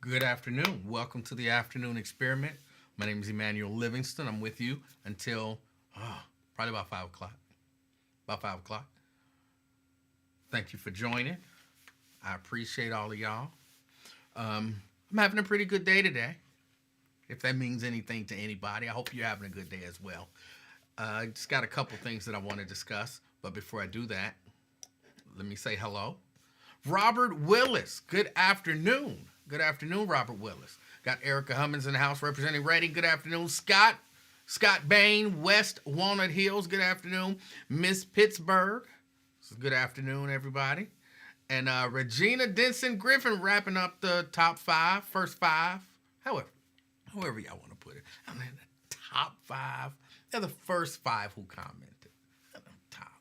Good afternoon. Welcome to the afternoon experiment. My name is Emanuel Livingston. I'm with you until probably about 5 o'clock. About 5 o'clock. Thank you for joining. I appreciate all of y'all. I'm having a pretty good day today. If that means anything to anybody, I hope you're having a good day as well. I just got a couple things that I want to discuss. But before I do that, let me say hello. Robert Willis, good afternoon. Good afternoon, Robert Willis. Got Erica Hummins in the house representing Reading. Good afternoon. Scott Bain, West Walnut Hills. Good afternoon. Miss Pittsburgh. Good afternoon, everybody. And Regina Denson Griffin wrapping up the top five, first five. However y'all want to put it. I'm in the top five. They're the first five who commented. They're the top.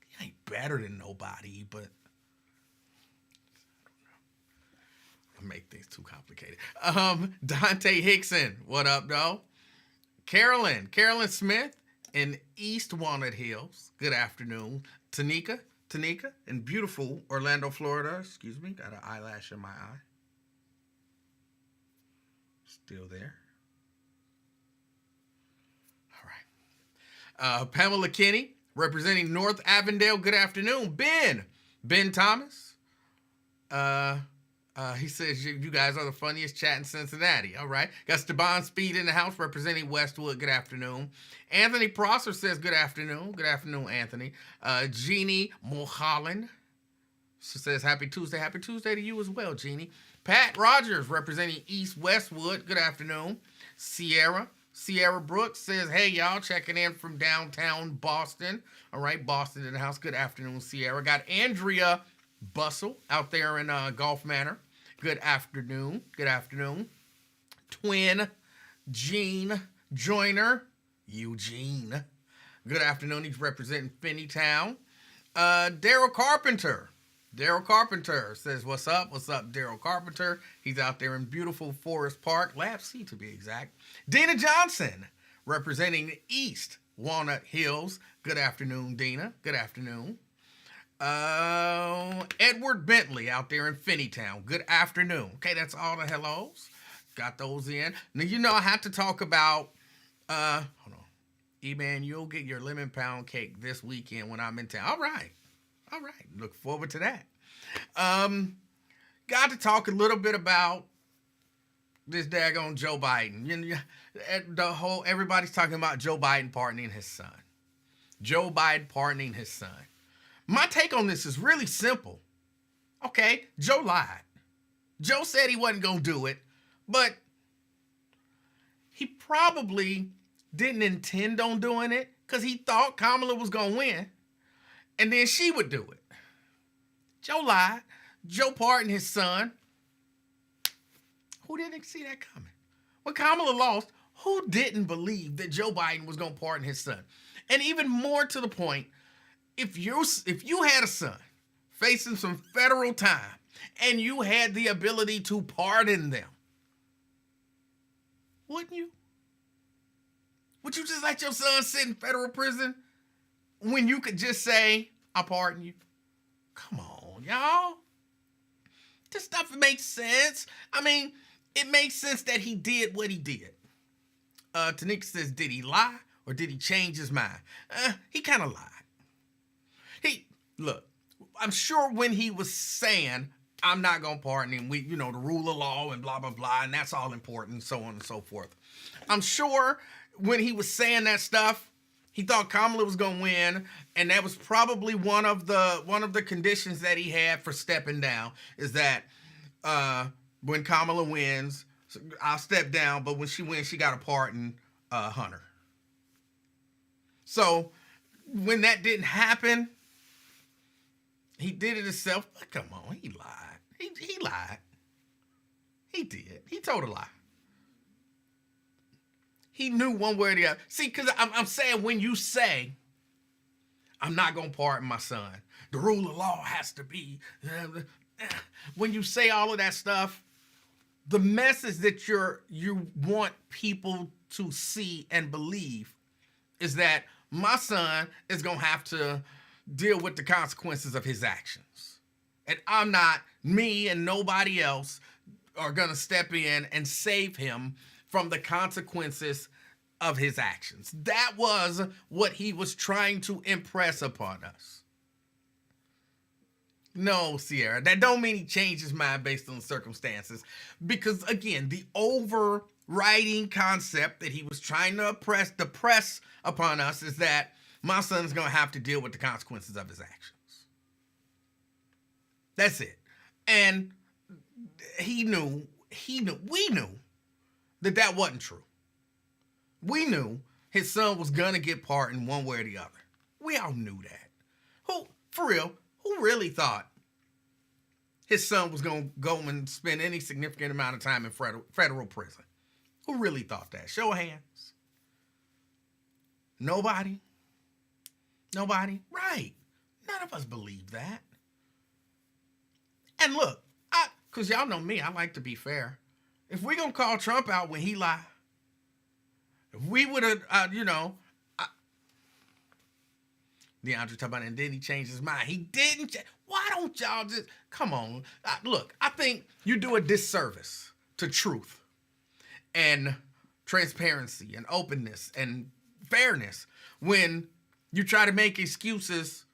You ain't better than nobody, but make things too complicated. Dante Hickson, what up, though? Carolyn Smith in East Walnut Hills. Good afternoon. Tanika in beautiful Orlando, Florida. Excuse me, got an eyelash in my eye. Still there. All right. Pamela Kinney representing North Avondale. Good afternoon. Ben Thomas. He says, you guys are the funniest chat in Cincinnati. All right. Got Steban Speed in the house representing Westwood. Good afternoon. Anthony Prosser says, good afternoon. Good afternoon, Anthony. Jeannie Mulholland. She says, happy Tuesday. Happy Tuesday to you as well, Jeannie. Pat Rogers representing East Westwood. Good afternoon. Sierra Brooks says, hey, y'all, checking in from downtown Boston. All right. Boston in the house. Good afternoon, Sierra. Got Andrea Bustle out there in Gulf Manor. Good afternoon. Good afternoon. Twin Gene Joyner. Eugene. Good afternoon. He's representing Finneytown. Daryl Carpenter. Daryl Carpenter says, what's up? What's up, Daryl Carpenter? He's out there in beautiful Forest Park. Lab C to be exact. Dina Johnson representing East Walnut Hills. Good afternoon, Dina. Good afternoon. Edward Bentley out there in Finneytown. Good afternoon. Okay, that's all the hellos. Got those in. Now, you know I have to talk about, hold on. E-Man, you'll get your lemon pound cake this weekend when I'm in town. All right. Look forward to that. Got to talk a little bit about this daggone Joe Biden. You know, everybody's talking about Joe Biden pardoning his son. Joe Biden pardoning his son. My take on this is really simple. Okay, Joe lied. Joe said he wasn't going to do it, but he probably didn't intend on doing it because he thought Kamala was going to win, and then she would do it. Joe lied. Joe pardoned his son. Who didn't see that coming? When Kamala lost, who didn't believe that Joe Biden was going to pardon his son? And even more to the point, if you had a son facing some federal time and you had the ability to pardon them, wouldn't you? Would you just let your son sit in federal prison when you could just say, I pardon you? Come on, y'all. This stuff makes sense. I mean, it makes sense that he did what he did. Tanika says, did he lie or did he change his mind? He kind of lied. Look, I'm sure when he was saying, I'm not going to pardon him, the rule of law and blah, blah, blah, and that's all important, so on and so forth. I'm sure when he was saying that stuff, he thought Kamala was going to win, and that was probably one of the conditions that he had for stepping down, is that when Kamala wins, I'll step down, but when she wins, she got to pardon Hunter. So when that didn't happen, he did it himself. But come on, he lied. He lied. He did. He told a lie. He knew one way or the other. See, because I'm saying when you say, I'm not going to pardon my son, the rule of law has to be, when you say all of that stuff, the message that you want people to see and believe is that my son is going to have to deal with the consequences of his actions. And I'm not, me and nobody else, are going to step in and save him from the consequences of his actions. That was what he was trying to impress upon us. No, Sierra, that don't mean he changed his mind based on circumstances. Because, again, the overriding concept that he was trying to depress upon us is that my son's going to have to deal with the consequences of his actions. That's it. And we knew that wasn't true. We knew his son was going to get pardoned one way or the other. We all knew that. For real, who really thought his son was going to go and spend any significant amount of time in federal prison? Who really thought that? Show of hands. Nobody? Nobody? Right. None of us believe that. And look, because y'all know me, I like to be fair. If we're going to call Trump out when he lied, if we would have, DeAndre talking about, and then he changed his mind. He didn't. Why don't y'all just, come on. Look, I think you do a disservice to truth and transparency and openness and fairness when you try to make excuses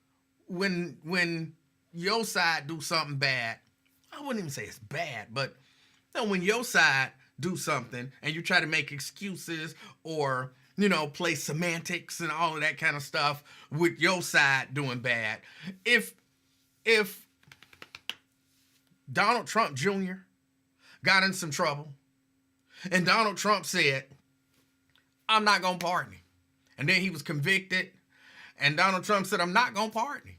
when your side do something bad. I wouldn't even say it's bad, but when your side do something and you try to make excuses or, play semantics and all of that kind of stuff with your side doing bad. If Donald Trump Jr. got in some trouble and Donald Trump said, I'm not going to pardon him, and then he was convicted and Donald Trump said, I'm not going to pardon him,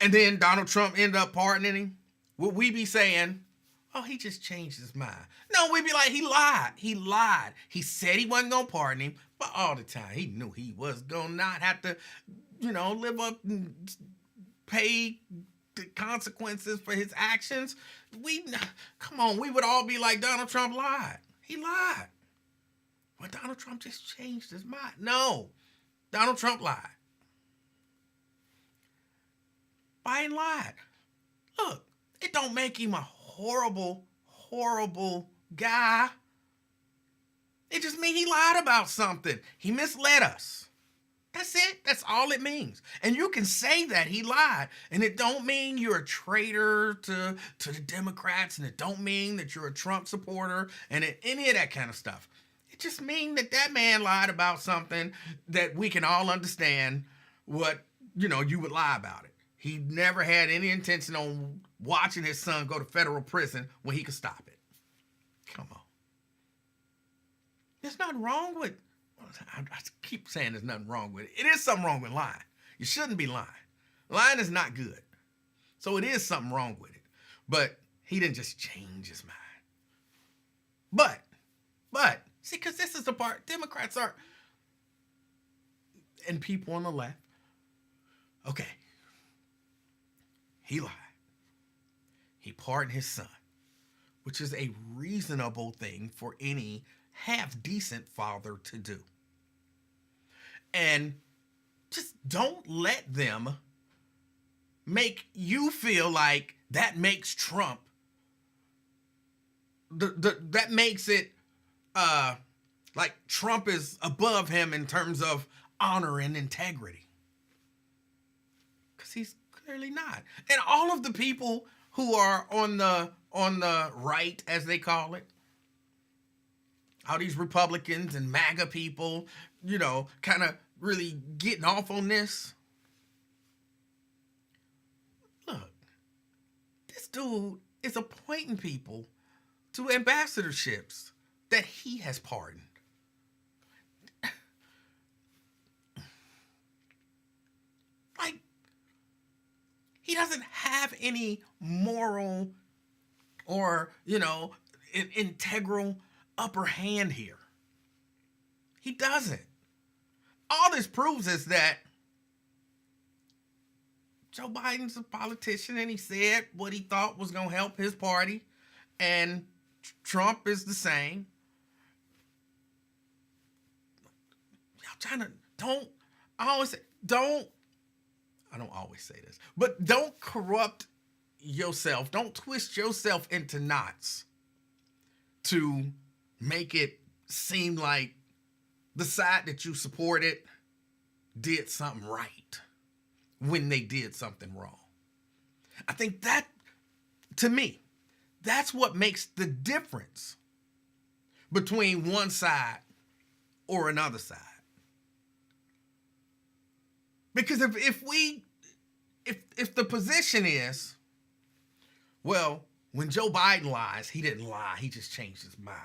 and then Donald Trump ended up pardoning him, would we be saying, oh, he just changed his mind? No, we'd be like, he lied. He lied. He said he wasn't going to pardon him, but all the time he knew he was going to not have to, live up and pay the consequences for his actions. Come on, we would all be like, Donald Trump lied. He lied. But Donald Trump just changed his mind. No, Donald Trump lied. Biden lied. Look, it don't make him a horrible, horrible guy. It just means he lied about something. He misled us. That's it. That's all it means. And you can say that he lied, and it don't mean you're a traitor to the Democrats, and it don't mean that you're a Trump supporter, and any of that kind of stuff. It just means that man lied about something that we can all understand what, you would lie about it. He never had any intention on watching his son go to federal prison when he could stop it. Come on. There's nothing wrong with, I keep saying there's nothing wrong with it. It is something wrong with lying. You shouldn't be lying. Lying is not good. So it is something wrong with it. But he didn't just change his mind. But, see, because this is the part, Democrats are, and people on the left, okay, he lied. He pardoned his son, which is a reasonable thing for any half-decent father to do. And just don't let them make you feel like that makes Trump, that makes it like Trump is above him in terms of honor and integrity. Because he's clearly not. And all of the people who are on the right, as they call it, all these Republicans and MAGA people, kind of really getting off on this. Look, this dude is appointing people to ambassadorships that he has pardoned. Like, he doesn't have any moral or, integral upper hand here. He doesn't. All this proves is that Joe Biden's a politician and he said what he thought was going to help his party, and Trump is the same. Y'all I don't always say this, but don't corrupt yourself, don't twist yourself into knots to make it seem like the side that you supported did something right when they did something wrong. I think that, to me, that's what makes the difference between one side or another side. Because if the position is, well, when Joe Biden lies, he didn't lie, he just changed his mind.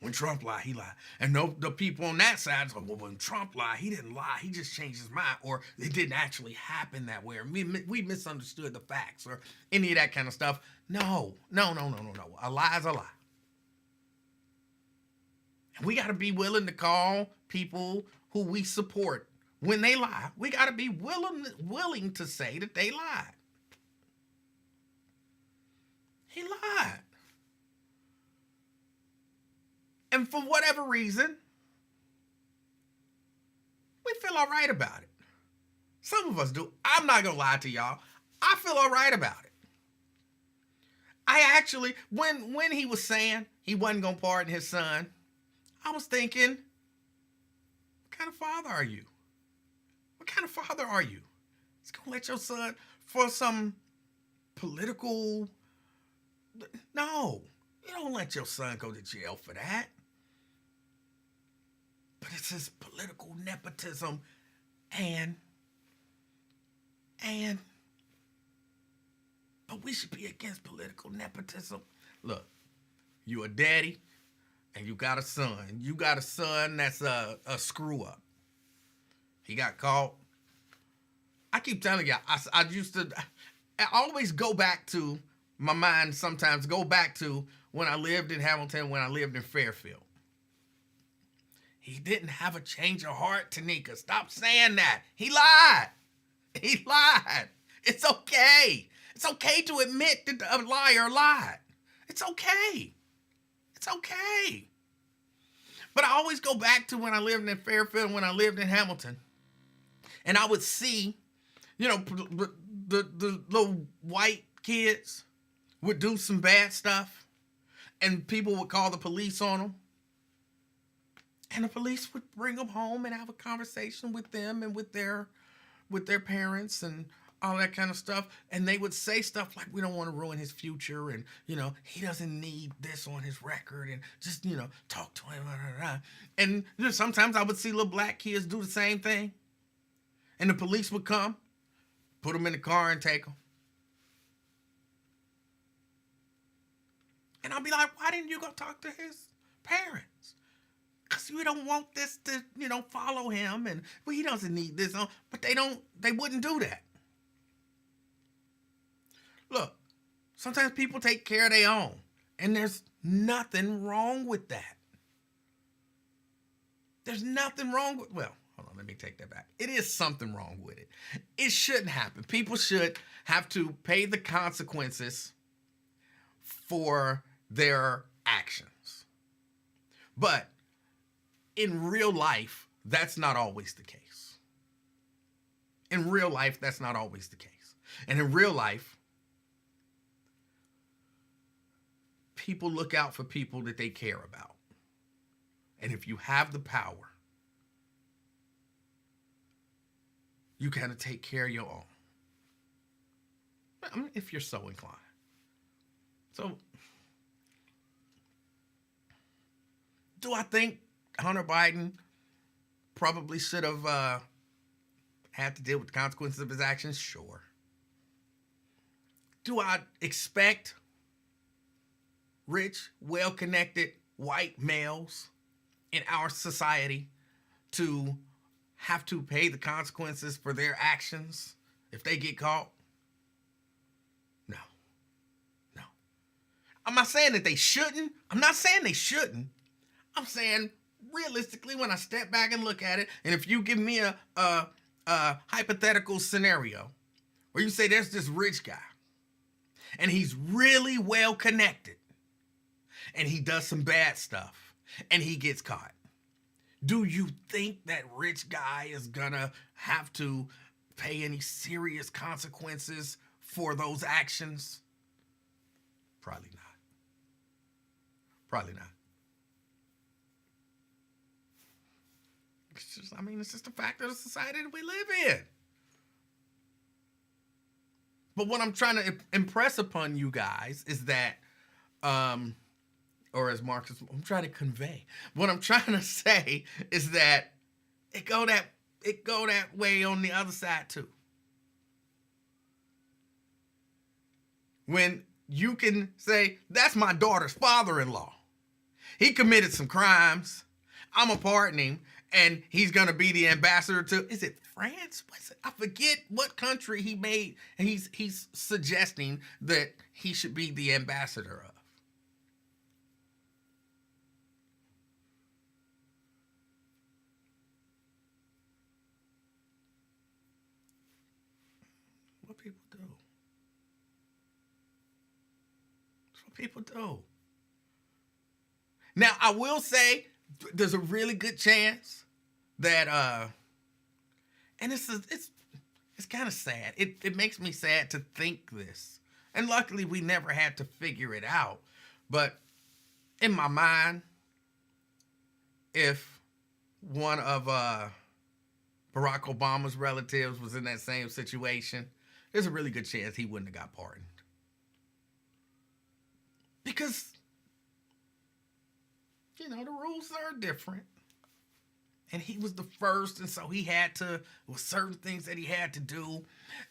When Trump lied, he lied. And the people on that side say, well, when Trump lied, he didn't lie, he just changed his mind. Or it didn't actually happen that way. Or we misunderstood the facts or any of that kind of stuff. No. A lie is a lie. And we got to be willing to call people who we support when they lie. We got to be willing to say that they lied. He lied. And for whatever reason, we feel all right about it. Some of us do. I'm not going to lie to y'all. I feel all right about it. I actually, when he was saying he wasn't going to pardon his son, I was thinking, what kind of father are you? What kind of father are you? He's going to let your son for some political... No, you don't let your son go to jail for that. But it's his political nepotism but we should be against political nepotism. Look, you a daddy and you got a son. You got a son that's a screw up. He got caught. I keep telling you, I always go back to, my mind sometimes go back to when I lived in Hamilton, when I lived in Fairfield. He didn't have a change of heart, Tanika. Stop saying that. He lied. He lied. It's okay. It's okay to admit that a liar lied. It's okay. It's okay. But I always go back to when I lived in Fairfield, when I lived in Hamilton. And I would see, the little white kids would do some bad stuff. And people would call the police on them. And the police would bring them home and have a conversation with them and with their parents and all that kind of stuff. And they would say stuff like, we don't want to ruin his future. And, he doesn't need this on his record. And just, talk to him. And sometimes I would see little black kids do the same thing. And the police would come, put them in the car and take them. And I'll be like, why didn't you go talk to his parents? Because we don't want this to, follow him. And well, he doesn't need this. But they wouldn't do that. Look, sometimes people take care of their own. And there's nothing wrong with that. There's nothing wrong with, well, hold on, let me take that back. It is something wrong with it. It shouldn't happen. People should have to pay the consequences for their actions. But in real life, that's not always the case. In real life, that's not always the case. And in real life, people look out for people that they care about. And if you have the power, you kind of take care of your own. I mean, if you're so inclined. So, do I think Hunter Biden probably should have had to deal with the consequences of his actions? Sure. Do I expect rich, well-connected white males in our society to have to pay the consequences for their actions if they get caught? No. I'm not saying that they shouldn't. I'm not saying they shouldn't. I'm saying realistically, when I step back and look at it, and if you give me a hypothetical scenario where you say there's this rich guy and he's really well connected and he does some bad stuff and he gets caught, do you think that rich guy is gonna have to pay any serious consequences for those actions? Probably not. Probably not. It's just a fact of the society that we live in. But what I'm trying to impress upon you guys is that, or as Marcus, I'm trying to convey. What I'm trying to say is that it go that way on the other side too. When you can say, that's my daughter's father-in-law. He committed some crimes. I'm a pardon him, and he's going to be the ambassador to, is it France? I forget what country he made, and he's suggesting that he should be the ambassador of. What people do. That's what people do. Now, I will say, there's a really good chance that, and it's kind of sad. It makes me sad to think this. And luckily, we never had to figure it out. But in my mind, if one of Barack Obama's relatives was in that same situation, there's a really good chance he wouldn't have got pardoned. Because, the rules are different. And he was the first, and so he had to, with certain things that he had to do.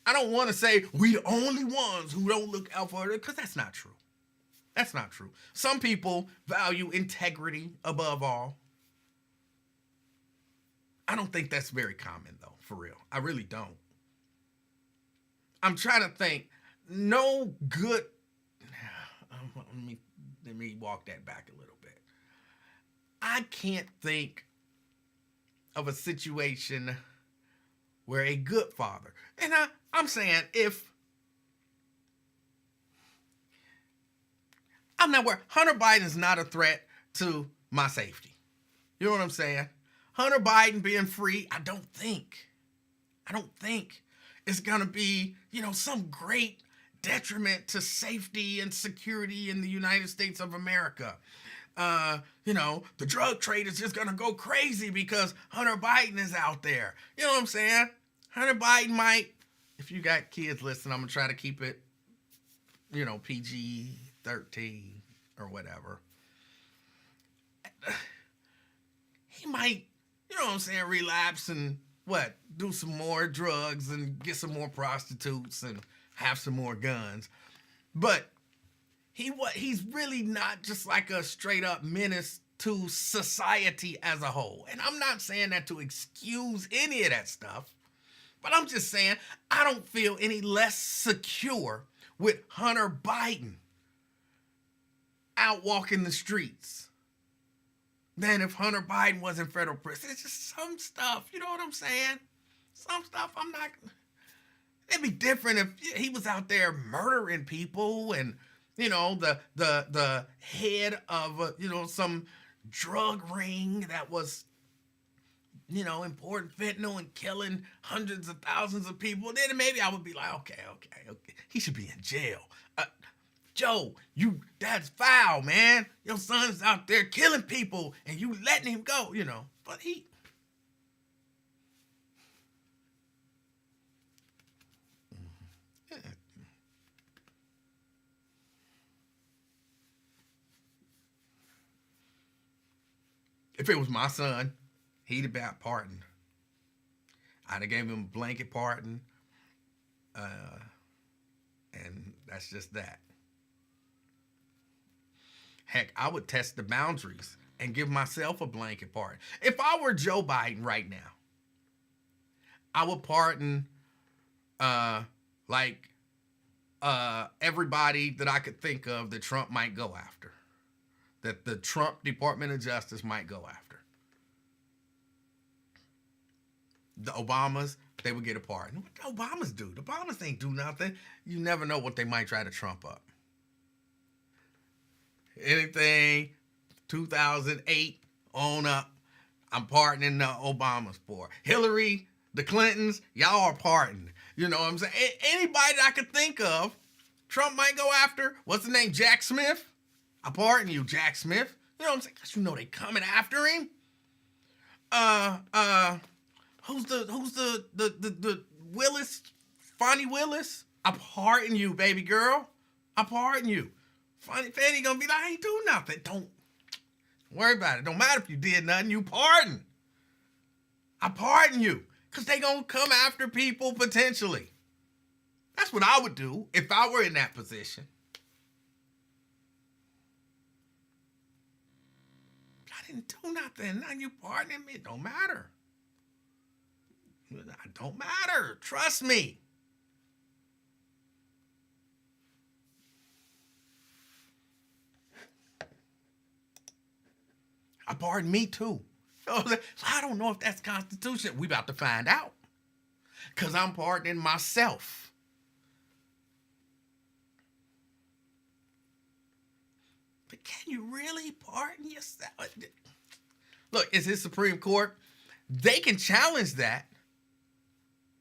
I don't want to say we the only ones who don't look out for it, because that's not true. That's not true. Some people value integrity above all. I don't think that's very common, though, for real. I really don't. I'm trying to think. No good. Let me walk that back a little bit. I can't think of a situation where a good father, and I'm saying if I'm not worried, Hunter Biden is not a threat to my safety. You know what I'm saying? Hunter Biden being free, I don't think it's gonna be, some great detriment to safety and security in the United States of America. The drug trade is just gonna go crazy because Hunter Biden is out there. You know what I'm saying? Hunter Biden might, if you got kids listening, I'm gonna try to keep it, PG-13 or whatever. He might, relapse and do some more drugs and get some more prostitutes and have some more guns. But he's really not just like a straight up menace to society as a whole. And I'm not saying that to excuse any of that stuff, but I'm just saying I don't feel any less secure with Hunter Biden out walking the streets than if Hunter Biden was in federal prison. It's just some stuff, you know what I'm saying? Some stuff I'm not. It'd be different if he was out there murdering people and, the head of, some drug ring that was, importing fentanyl and killing hundreds of thousands of people. Then maybe I would be like, okay. He should be in jail. Joe, that's foul, man. Your son's out there killing people and you letting him go, But he... If it was my son, he'd have got pardoned. I'd have gave him a blanket pardon. And that's just that. Heck, I would test the boundaries and give myself a blanket pardon. If I were Joe Biden right now, I would pardon everybody that I could think of that Trump might go after. That the Trump Department of Justice might go after. The Obamas, they would get a pardon. What the Obamas do? The Obamas ain't do nothing. You never know what they might try to trump up. Anything 2008 on up, I'm pardoning the Obamas for. Hillary, the Clintons, y'all are pardoned. You know what I'm saying? Anybody that I could think of, Trump might go after. What's the name? Jack Smith? I pardon you, Jack Smith. You know what I'm saying? Cause you know they coming after him. Who's the Willis? Fonnie Willis? I pardon you, baby girl. I pardon you. Fanny gonna be like, I ain't do nothing. Don't worry about it. Don't matter if you did nothing. You pardon. I pardon you. Because they gonna come after people potentially. That's what I would do if I were in that position. I didn't do nothing. Now you pardoning me. It don't matter. It don't matter. Trust me. I pardon me too. So I don't know if that's constitution. We about to find out. Because I'm pardoning myself. But can you really pardon yourself? Look, it's his Supreme Court. They can challenge that.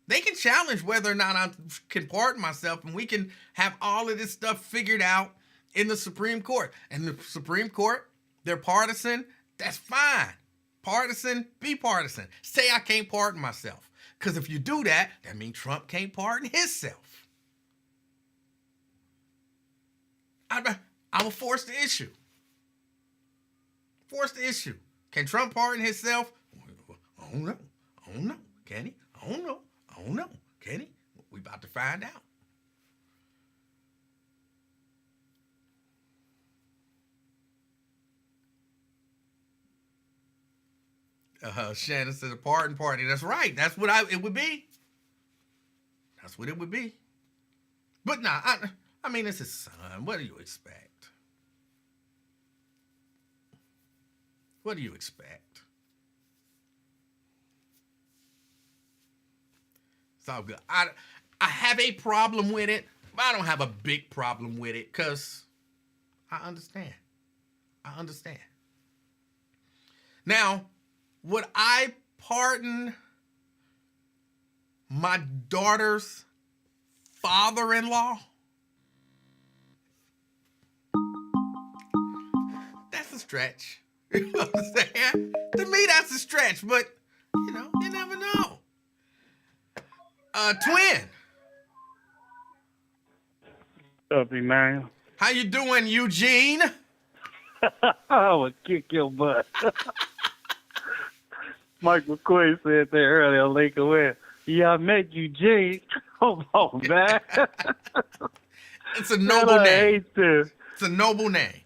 They can challenge whether or not I can pardon myself, and we can have all of this stuff figured out in the Supreme Court. And the Supreme Court, they're partisan. That's fine. Partisan, be partisan. Say I can't pardon myself. Because if you do that, that means Trump can't pardon himself. I will force the issue. Force the issue. Can Trump pardon himself? I don't know. I don't know. Can he? I don't know. I don't know. Can he? We about to find out. Shannon said a pardon party. That's right. That's what it would be. That's what it would be. But nah, I mean, it's his son. What do you expect? What do you expect? It's all good. I have a problem with it, but I don't have a big problem with it because I understand. I understand. Now, would I pardon my daughter's father-in-law? That's a stretch. You know what I'm saying? To me, that's a stretch, but, you know, you never know. Twin. What's up, Emanuel? How you doing, Eugene? I would kick your butt. Mike McCoy said that earlier on Lincoln West. Yeah, I met Eugene. Come on, man. It's a noble name. I hate this. It's a noble name.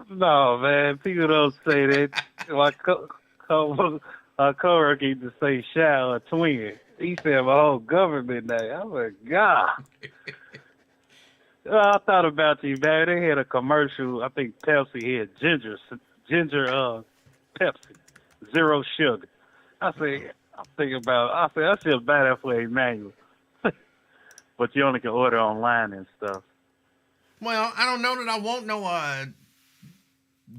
No, man. People don't say that. My coworker used to say Shao a twin. He said my whole government name. I'm like, God. I thought about you, man. They had a commercial. I think Pepsi had ginger Pepsi, 0 sugar. I said, I feel bad for Emanuel. But you only can order online and stuff. Well, I don't know that I want no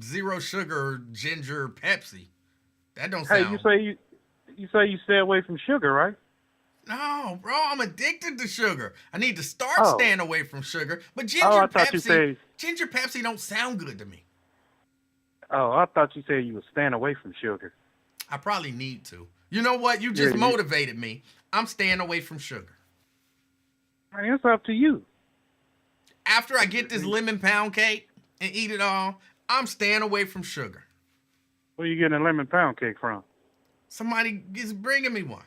0 sugar ginger Pepsi. That don't sound. Hey, you say you stay away from sugar, right? No, bro, I'm addicted to sugar. I need to start staying away from sugar. But ginger Pepsi don't sound good to me. Oh, I thought you said you were staying away from sugar. I probably need to. You know what? You just motivated me. I'm staying away from sugar. I mean, it's up to you. After I get this lemon pound cake and eat it all, I'm staying away from sugar. Where you getting a lemon pound cake from? Somebody is bringing me one.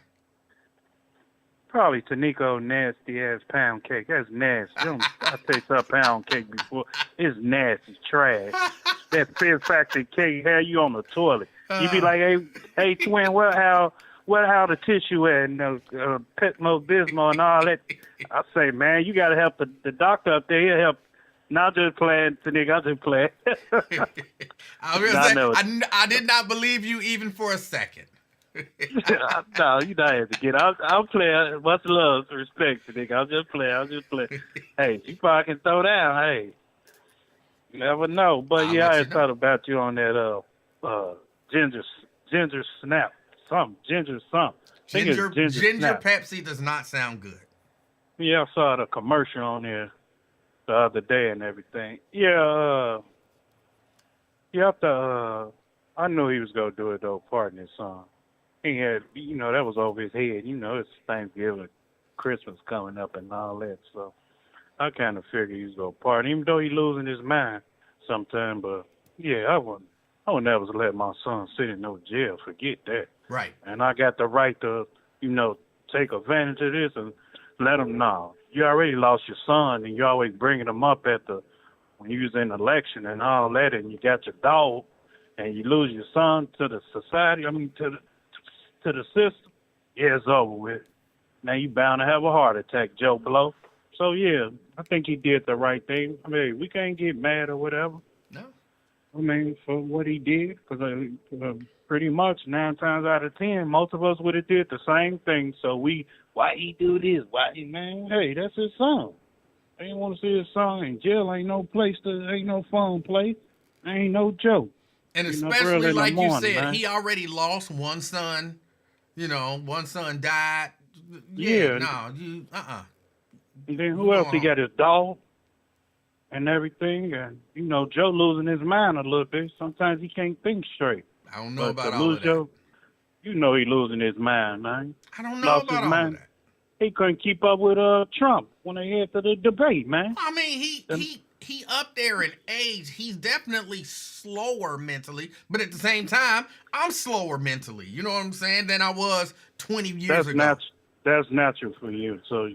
Probably Tanico nasty ass pound cake. That's nasty. I taste a pound cake before. It's nasty trash. That Fear Factory cake had you on the toilet. You be like, hey, twin, what how the tissue at? And Petmo Bismol and all that. I say, man, you gotta help the doctor up there. He'll help. Not just playing, Tanico. I just play. I did not believe you even for a second. No, you not have to get. I'll play. Much love, respect, nigga. I'll just play. Hey, you probably can throw down. Hey, you never know. But I had thought about you on that ginger snap, ginger Ginger Pepsi does not sound good. Yeah, I saw the commercial on there the other day and everything. Yeah, you have to. I knew he was gonna do it though. Pardon his son. He had, that was over his head. It's Thanksgiving, Christmas coming up, and all that. So I kind of figured he was gonna pardon, even though he losing his mind sometime. But yeah, I would never let my son sit in no jail. Forget that. Right. And I got the right to, take advantage of this and let him know. You already lost your son, and you always bringing him up when you was in election and all that, and you got your dog, and you lose your son to the society. To the system. Yeah, it's over with. Now you bound to have a heart attack, Joe Blow. So yeah, I think he did the right thing. I mean, we can't get mad or whatever. No. I mean, for what he did, because pretty much 9 times out of 10, most of us would have did the same thing. So why he do this? Man, hey, that's his son. I ain't want to see his son in jail. Ain't no fun place. Ain't no joke. And especially like you said, man. He already lost one son. One son died. Yeah. No, And then who else? He got his dog and everything. And, Joe losing his mind a little bit. Sometimes he can't think straight. I don't know about all of that. He losing his mind, man. I don't know about all of that. He couldn't keep up with Trump when they had to the debate, man. I mean, he up there in age. He's definitely slower mentally, but at the same time, I'm slower mentally. You know what I'm saying? Than I was 20 years ago. That's natural for you. So,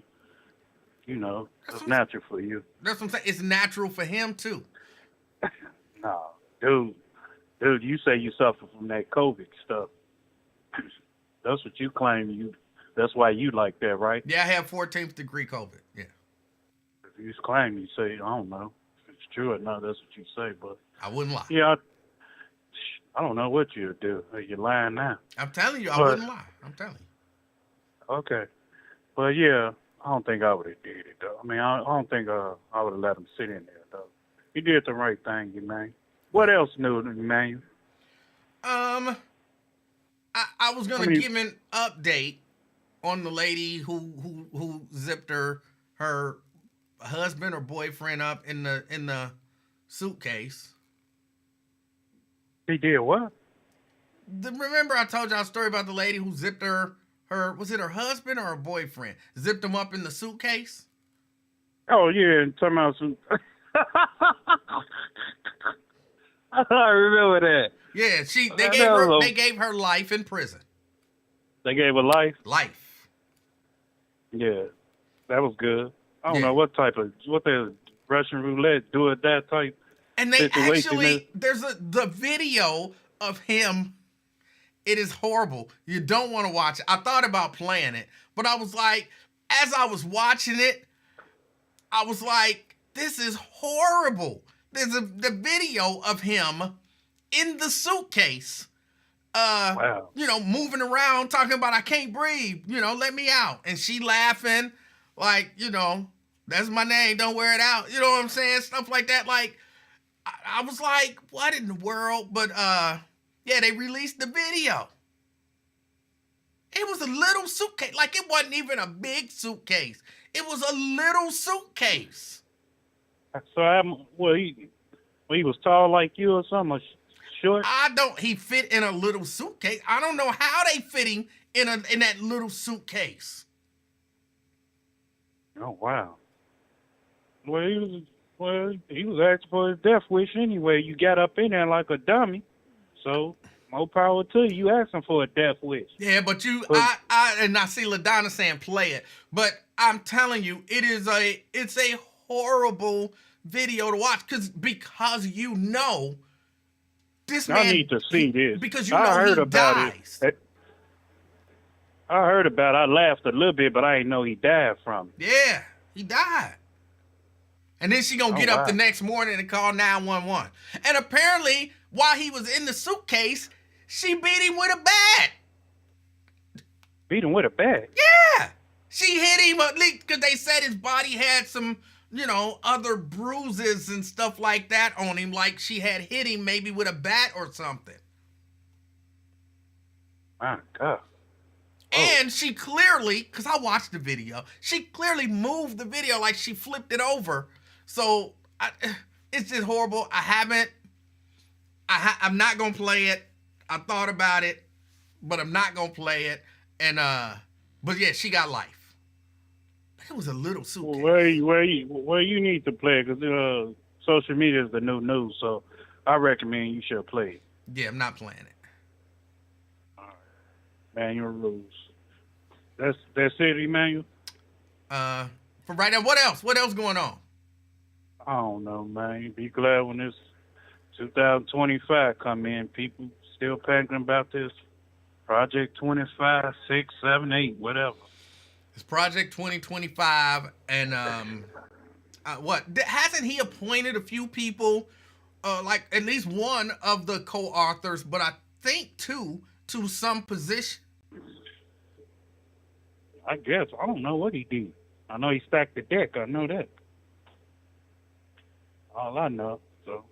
that's natural for you. That's what I'm saying. It's natural for him too. No, dude, you say you suffer from that COVID stuff. That's what you claim. That's why you like that, right? Yeah, I have 14th degree COVID. Yeah. You claim, you say, I don't know if it's true or not. That's what you say, but I wouldn't lie. Yeah, I don't know what you'd do. You're lying now. I'm telling you, I wouldn't lie. I'm telling you. Okay, but yeah, I don't think I would have did it though. I mean, I don't think I would have let him sit in there though. He did the right thing, Emmanuel. What else new, Emmanuel? I was gonna give an update on the lady who zipped her husband or boyfriend up in the suitcase. He did what? Remember I told y'all a story about the lady who zipped her was it her husband or her boyfriend? Zipped him up in the suitcase? Oh yeah, and talking about some I remember that. Yeah, they gave her life in prison. They gave her life? Life. Yeah. That was good. I don't know what the Russian roulette do at that type. And they actually, there's the video of him. It is horrible. You don't want to watch it. I thought about playing it, but I was like, as I was watching it, I was like, this is horrible. There's the video of him in the suitcase, wow. Moving around, talking about, I can't breathe, let me out. And she laughing, like, that's my name, don't wear it out. You know what I'm saying? Stuff like that. Like, I was like, what in the world? But, yeah, they released the video. It was a little suitcase. Like, it wasn't even a big suitcase. It was a little suitcase. So, he was tall like you or something, short? He fit in a little suitcase. I don't know how they fit him in that little suitcase. Oh, wow. Well, he was asking for his death wish anyway. You got up in there like a dummy. So, more power to you. You asking for a death wish. Yeah, but I see LaDonna saying play it. But I'm telling you, it's a horrible video to watch because this man. I need to see this. Because I heard about dies. It. I heard about it. I laughed a little bit, but I didn't know he died from it. Yeah, he died. And then she gonna get up the next morning and call 911. And apparently, while he was in the suitcase, she beat him with a bat. Beat him with a bat? Yeah. She hit him at least because they said his body had some, other bruises and stuff like that on him. Like she had hit him maybe with a bat or something. My God. And she clearly, because I watched the video, she clearly moved the video like she flipped it over. So it's just horrible. I'm not going to play it. I thought about it, but I'm not going to play it. And, but yeah, she got life. It was a little suitcase. Where you need to play it, because social media is the new news, so I recommend you should play it. Yeah, I'm not playing it. All right. Manual rules. That's it, Emmanuel? For right now, what else? What else going on? I don't know, man. Be glad when this 2025 come in. People still panicking about this Project 25, 6, 7, 8, whatever. It's Project 2025, and what? Hasn't he appointed a few people, like at least one of the co-authors, but I think two, to some position? I guess. I don't know what he did. I know he stacked the deck. I know that. All I know. So,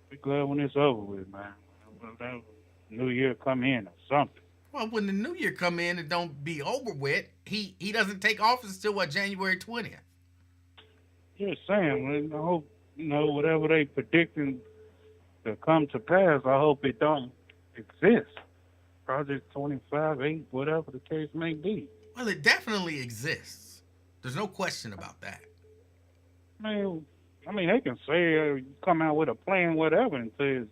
be glad when it's over with, man. When New Year come in or something. Well, when the New Year come in and don't be over with, he doesn't take office until, what, January 20th? Just saying, I hope, whatever they predicting to come to pass, I hope it don't exist. Project 25, 8, whatever the case may be. Well, it definitely exists. There's no question about that. Man, I mean, they can say, come out with a plan, whatever, and say,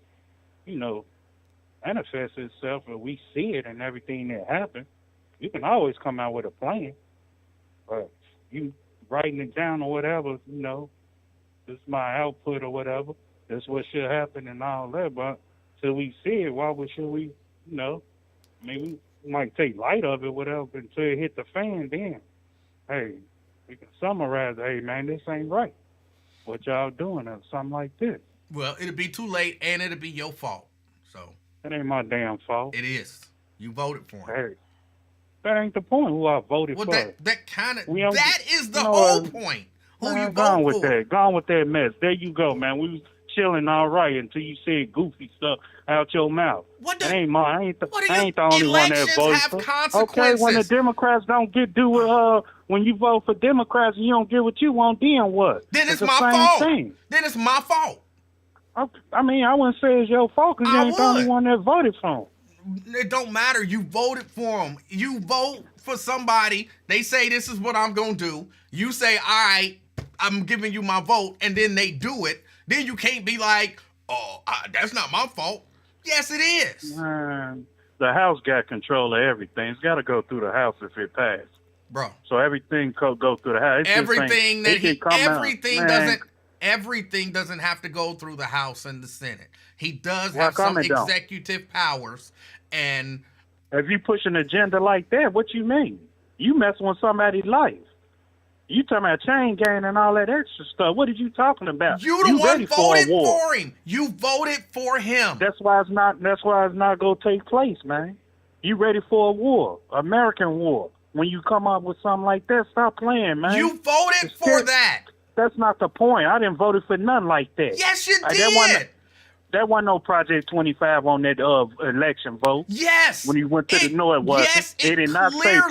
manifests itself, and we see it and everything that happened. You can always come out with a plan. But you writing it down or whatever, this is my output or whatever. This is what should happen and all that. But till we see it, should we, we might take light of it, whatever, until it hit the fan. Then, hey, we can summarize, hey, man, this ain't right. What y'all doing or something like this. Well, it'll be too late, and it'll be your fault. So that ain't my damn fault. It is. You voted for him. Hey, that ain't the point. Who I voted for. That is the whole point. Who you vote for? Gone with that mess. There you go, man. We was chilling all right until you said goofy stuff out your mouth. That ain't mine. I ain't the only one that voted for. Okay, when the Democrats don't when you vote for Democrats and you don't get what you want, then what? Then it's my fault. Then it's my fault. I mean, I wouldn't say it's your fault because you ain't the only one that voted for him. It don't matter. You voted for him. You vote for somebody. They say, this is what I'm going to do. You say, all right, I'm giving you my vote, and then they do it. Then you can't be like, oh, that's not my fault. Yes, it is. Man, the House got control of everything. It's got to go through the House if it passed. Bro. So everything go through the House. Everything doesn't have to go through the House and the Senate. He does have some executive powers. And if you push an agenda like that, what you mean? You messing with somebody's life. You talking about chain gang and all that extra stuff. What are you talking about? You the one voted for him. You voted for him. That's why it's not gonna take place, man. You ready for a war, American war. When you come up with something like that, stop playing, man. You voted for that. That's not the point. I didn't vote for nothing like that. Yes, you did. There wasn't no Project 25 on that election vote. Yes. When you went to the north, yes, it did not say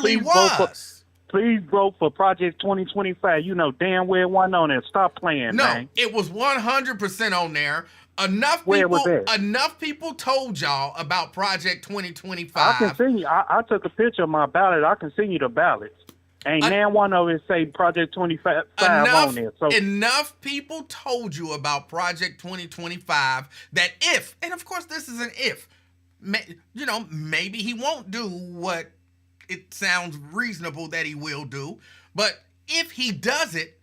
please vote for Project 2025. You know damn well it wasn't on there. Stop playing, man. No, it was 100% on there. Enough people told y'all about Project 2025. I can send you. I took a picture of my ballot. I can send you the ballots. Ain't now one of it say Project 25 on there. So enough people told you about Project 2025 that if, and of course this is an if, maybe he won't do what it sounds reasonable that he will do, but if he does it,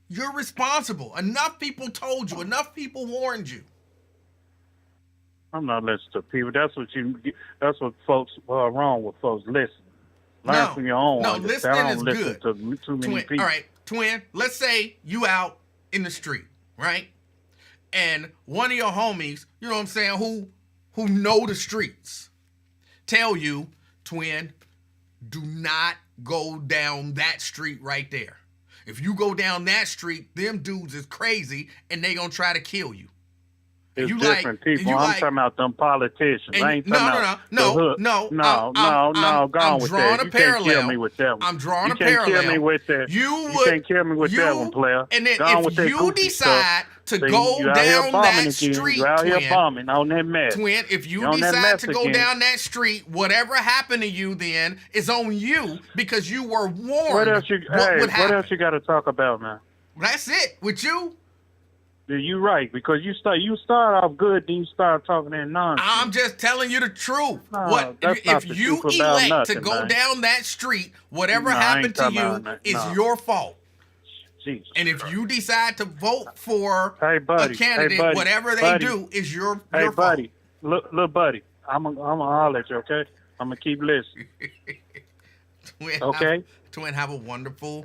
you're responsible. Enough people told you. Enough people warned you. I'm not listening to people. That's what folks are wrong with folks listening. Learn from your own. No, listening is good. To too many people. All right, twin, let's say you out in the street, right? And one of your homies, you know what I'm saying, who know the streets, tell you, twin, do not go down that street right there. If you go down that street, them dudes is crazy and they gonna try to kill you. It's You different people. you I'm talking about them politicians. I ain't talking about the hood. no. No, go on with that. You can't kill me with that one. I'm drawing a parallel. You can't kill me with that. You can't kill me with that one, player. And then go on with if that you goofy decide stuff. to go down that street, you out here twin, bombing on that mess. Twin, if you on decide to go down that street, whatever happened to you then is on you because you were warned. What else you got to talk about, man? That's it. With you. Yeah, you're right, because you start off good, then you start talking that nonsense. I'm just telling you the truth. No, if you elect to go man. down that street, whatever happened to you is your fault. Jesus and if Christ. you decide to vote for a candidate, whatever they do is your fault. Buddy, look, buddy, I'm gonna holler at you, okay? I'm gonna keep listening. Twin, okay? Twin, have a wonderful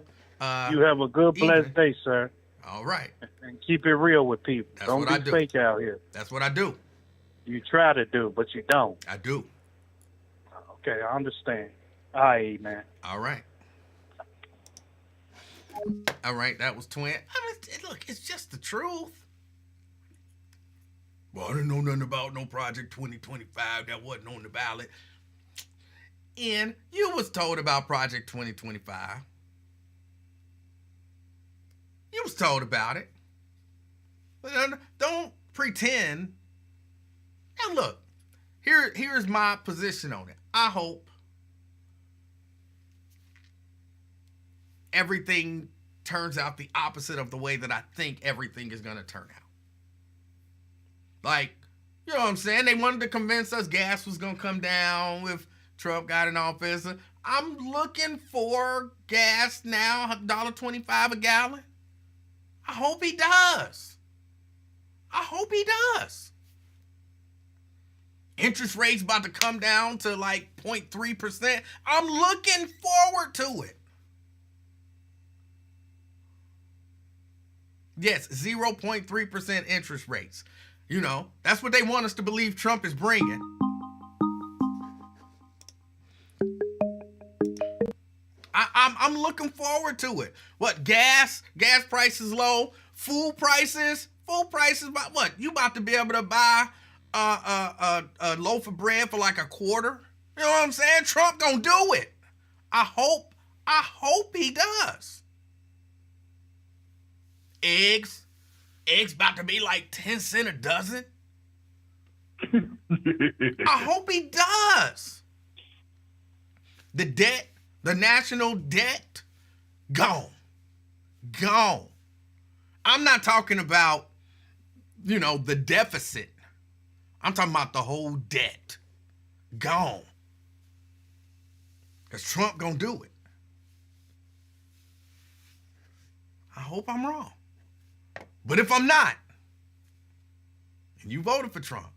you have a good, blessed day, sir. All right. And keep it real with people. That's don't what be I do. fake out here. That's what I do. You try to do, but you don't. I do. Okay, I understand. All right, man. All right. All right, that was Twin. I mean, look, it's just the truth. Well, I didn't know nothing about no Project 2025 that wasn't on the ballot. And you was told about Project 2025. You was told about it. But don't pretend. And look, here's my position on it. I hope everything turns out the opposite of the way that I think everything is going to turn out. Like, you know what I'm saying? They wanted to convince us gas was going to come down if Trump got in office. I'm looking for gas now, $1.25 a gallon. I hope he does. I hope he does. Interest rates about to come down to like 0.3%. I'm looking forward to it. Yes, 0.3% interest rates. You know, that's what they want us to believe Trump is bringing. I'm looking forward to it. What, gas prices low, food prices, about what? You about to be able to buy a loaf of bread for like a quarter? You know what I'm saying? Trump gonna do it. I hope he does. Eggs about to be like 10 cents a dozen. I hope he does. The debt, the national debt, gone. I'm not talking about, the deficit. I'm talking about the whole debt. Gone. Because Trump gonna do it. I hope I'm wrong. But if I'm not, and you voted for Trump,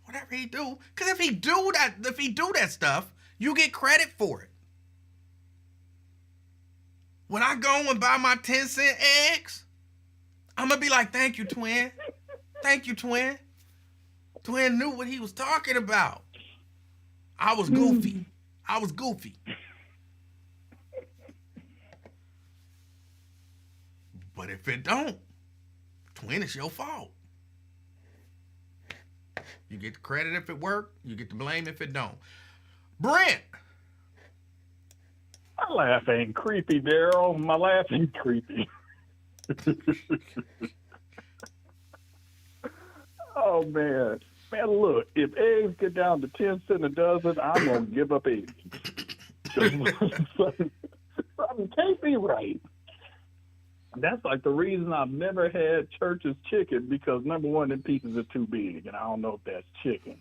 whatever he do, because if he do that stuff, you get credit for it. When I go and buy my 10-cent eggs, I'm going to be like, thank you, twin. Thank you, twin. Twin knew what he was talking about. I was goofy. But if it don't, twin, it's your fault. You get the credit if it worked. You get the blame if it don't. Brent. My laugh ain't creepy, Daryl. My laugh ain't creepy. Oh, man. Man, look, if eggs get down to 10 cents a dozen, I'm going to give up eggs. Something can't be right. That's like the reason I've never had Church's chicken, because number one, them pieces are too big, and I don't know if that's chicken.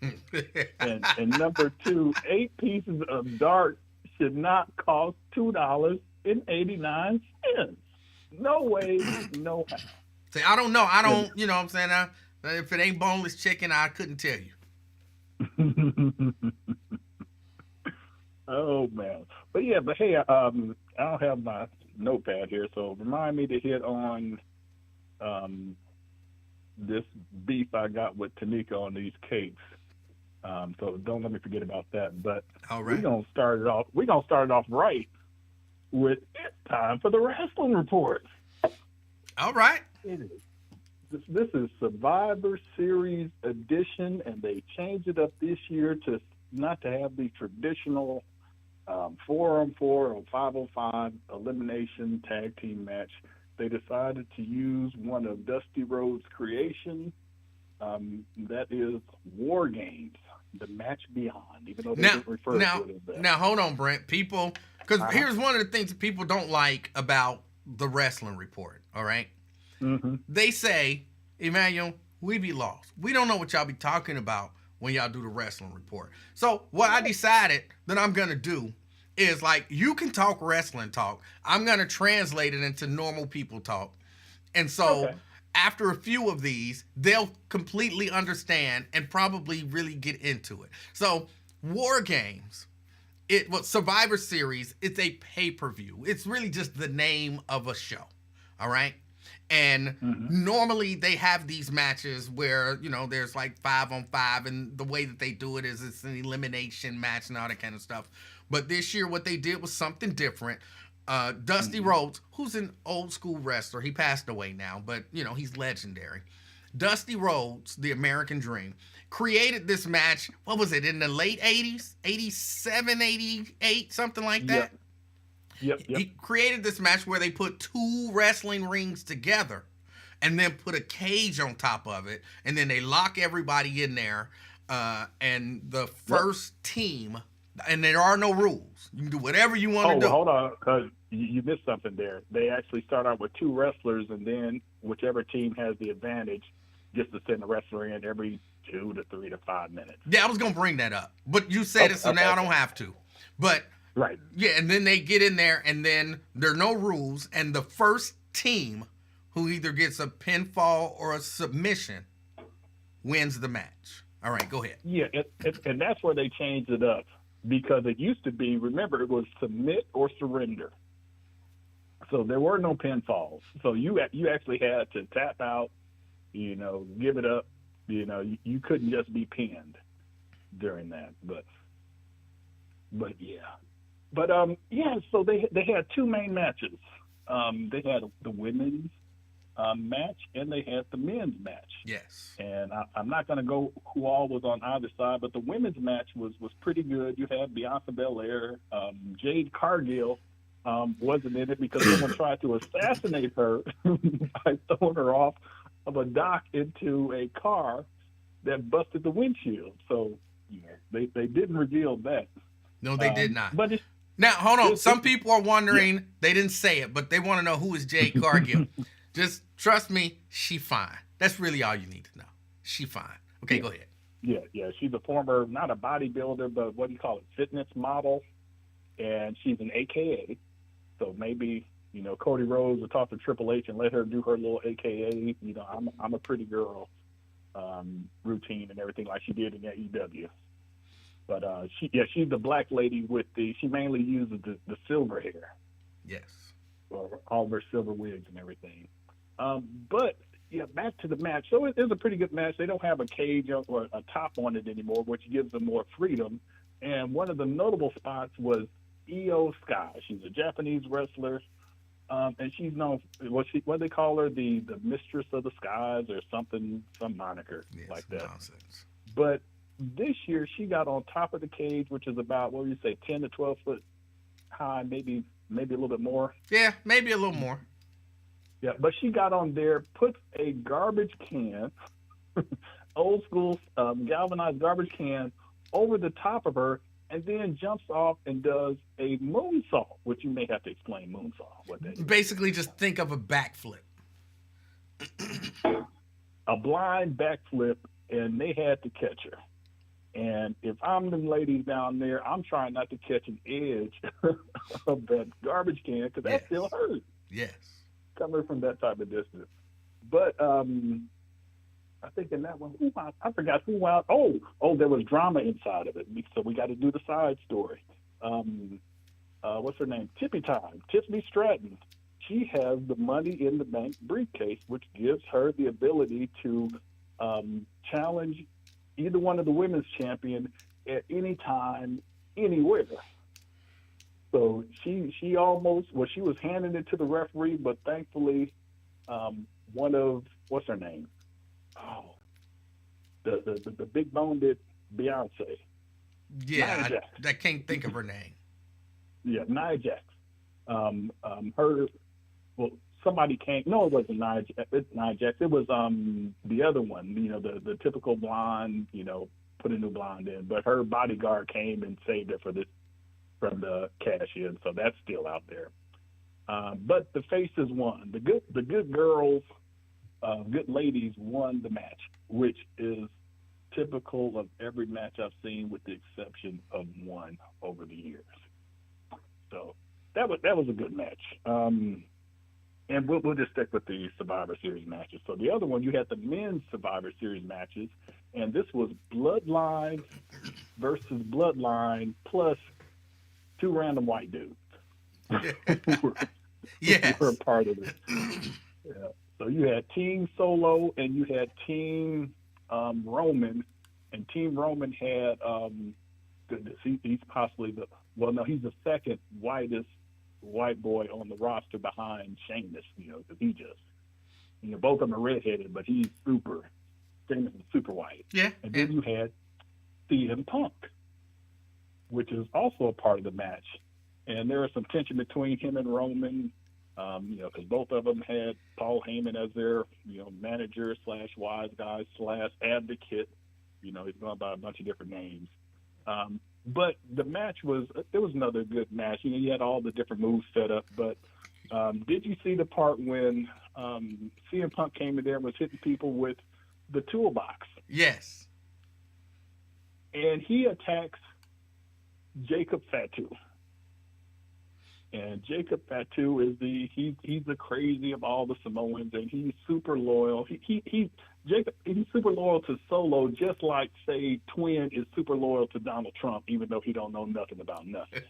and number two, 8 pieces of dark should not cost $2.89. No way, no how. See, I don't know. I don't, you know what I'm saying? If it ain't boneless chicken, I couldn't tell you. Oh, man. But yeah, hey, I don't have my notepad here, so remind me to hit on this beef I got with Tanika on these cakes. So don't let me forget about that. But all right, we're gonna start it off right with it's time for the wrestling report. All right. It is. This is Survivor Series edition, and they changed it up this year to not to have the traditional 4-on-4 or 5-on-5 elimination tag team match. They decided to use one of Dusty Rhodes' creation. That is War Games, the match beyond, even though they didn't refer to it as that. Now, hold on, Brent. People, because here's one of the things that people don't like about the wrestling report, all right? Mm-hmm. They say, Emanuel, we be lost. We don't know what y'all be talking about when y'all do the wrestling report. So what I decided that I'm going to do is, like, you can talk wrestling talk. I'm going to translate it into normal people talk. And so after a few of these, they'll completely understand and probably really get into it. So War Games, Survivor Series, it's a pay-per-view. It's really just the name of a show, all right? And normally they have these matches where, there's like 5-on-5, and the way that they do it is it's an elimination match and all that kind of stuff. But this year what they did was something different. Dusty Rhodes, who's an old school wrestler, he passed away now, but he's legendary. Dusty Rhodes, the American Dream, created this match, what was it, in the late 80s? 87, 88, something like that? Yep. He created this match where they put two wrestling rings together and then put a cage on top of it, and then they lock everybody in there, and the first team, and there are no rules. You can do whatever you want to do. Hold on, because you missed something there. They actually start out with two wrestlers, and then whichever team has the advantage gets to send the wrestler in every 2 to 3 to 5 minutes. Yeah, I was going to bring that up, but you said it, so now I don't have to. But right. Yeah, and then they get in there, and then there are no rules, and the first team who either gets a pinfall or a submission wins the match. All right, go ahead. Yeah, and that's where they changed it up, because it used to be, remember, it was submit or surrender. So there were no pinfalls. So you actually had to tap out, give it up. You couldn't just be pinned during that. But yeah. But so they had two main matches. They had the women's match, and they had the men's match. Yes. And I'm not going to go who all was on either side, but the women's match was pretty good. You had Bianca Belair, Jade Cargill wasn't in it because someone tried to assassinate her by throwing her off of a dock into a car that busted the windshield. So they didn't reveal that. No, they did not. But now, hold on. Some people are wondering, they didn't say it, but they want to know who is Jade Cargill. Just trust me, she fine. That's really all you need to know. She fine. Okay, go ahead. Yeah. She's a former, not a bodybuilder, but what do you call it, fitness model. And she's an AKA. So maybe, Cody Rhodes will talk to Triple H and let her do her little AKA, I'm a pretty girl routine and everything like she did in AEW. But she's the black lady she mainly uses the silver hair. Yes. Or all of her silver wigs and everything. But back to the match. So it is a pretty good match. They don't have a cage or a top on it anymore, which gives them more freedom. And one of the notable spots was Io Sky. She's a Japanese wrestler. And she's known, what do they call her? The Mistress of the Skies or something, some moniker like that. Nonsense. But this year she got on top of the cage, which is about, 10 to 12 foot high, maybe a little bit more. Yeah, maybe a little more. Yeah, but she got on there, put a garbage can, old school galvanized garbage can, over the top of her, and then jumps off and does a moonsault, which you may have to explain moonsault. What that is. Basically, just think of a backflip. A blind backflip, and they had to catch her. And if I'm them ladies down there, I'm trying not to catch an edge of that garbage can, because that still hurts. Yes. Coming from that type of distance. But I think in that one, I forgot who out. Oh, there was drama inside of it. So we got to do the side story. What's her name? Tiffany Stratton. She has the Money in the Bank briefcase, which gives her the ability to challenge either one of the women's champion at any time, anywhere. So she was handing it to the referee, but thankfully one of what's her name? Oh, the big boned Beyonce, Nia Yeah, Jax. I can't think of her name. Yeah, Nia Jax. Her. Well, somebody came. No, it wasn't Nia Jax. It was the other one. The typical blonde. Put a new blonde in, but her bodyguard came and saved it from the cash in, so that's still out there. But the faces won. The good girls, good ladies won the match, which is typical of every match I've seen, with the exception of one over the years. So that was a good match. And we'll just stick with the Survivor Series matches. So the other one, you had the men's Survivor Series matches, and this was Bloodline versus Bloodline plus two random white dudes Yes. who were a part of it. Yeah. So you had Team Solo and you had Team Roman, and Team Roman had goodness, he's possibly he's the second whitest white boy on the roster behind Sheamus, because he just, both of them are redheaded, but he's super, Sheamus is super white. Yeah. And then you had CM Punk, which is also a part of the match. And there was some tension between him and Roman, because both of them had Paul Heyman as their, manager / wise guy / advocate. He's going by a bunch of different names. But the match it was another good match. You had all the different moves set up. But did you see the part when CM Punk came in there and was hitting people with the toolbox? Yes. And he attacks Jacob Fatu. And Jacob Fatu is he's the crazy of all the Samoans, and he's super loyal. He's super loyal to Solo, just like, say, Twin is super loyal to Donald Trump, even though he don't know nothing about nothing.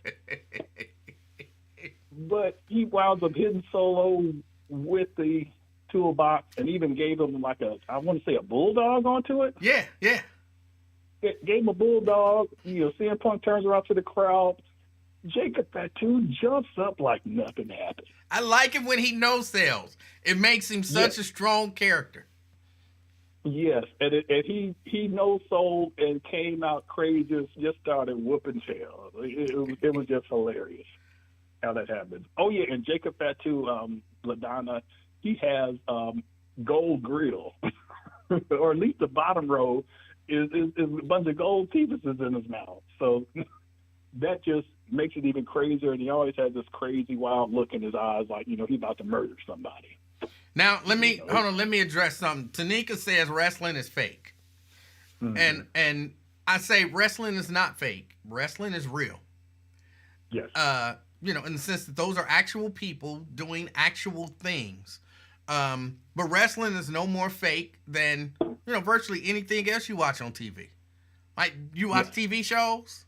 But he wound up hitting Solo with the toolbox, and even gave him I want to say a bulldog onto it. Yeah. It gave him a bulldog. CM Punk turns around to the crowd. Jacob Fatu jumps up like nothing happened. I like it when he no-sells. It makes him such a strong character. Yes, and he no-sold and came out crazy, just started whooping tail. It was just hilarious how that happened. Oh, yeah, and Jacob Fatu, LaDonna, he has gold grill, or at least the bottom row is a bunch of gold pieces in his mouth. So that just makes it even crazier, and he always has this crazy, wild look in his eyes, like, he's about to murder somebody. Now, let me address something. Tanika says wrestling is fake. Mm-hmm. And I say wrestling is not fake. Wrestling is real. Yes. In the sense that those are actual people doing actual things. But wrestling is no more fake than, virtually anything else you watch on TV. Like, you watch TV shows,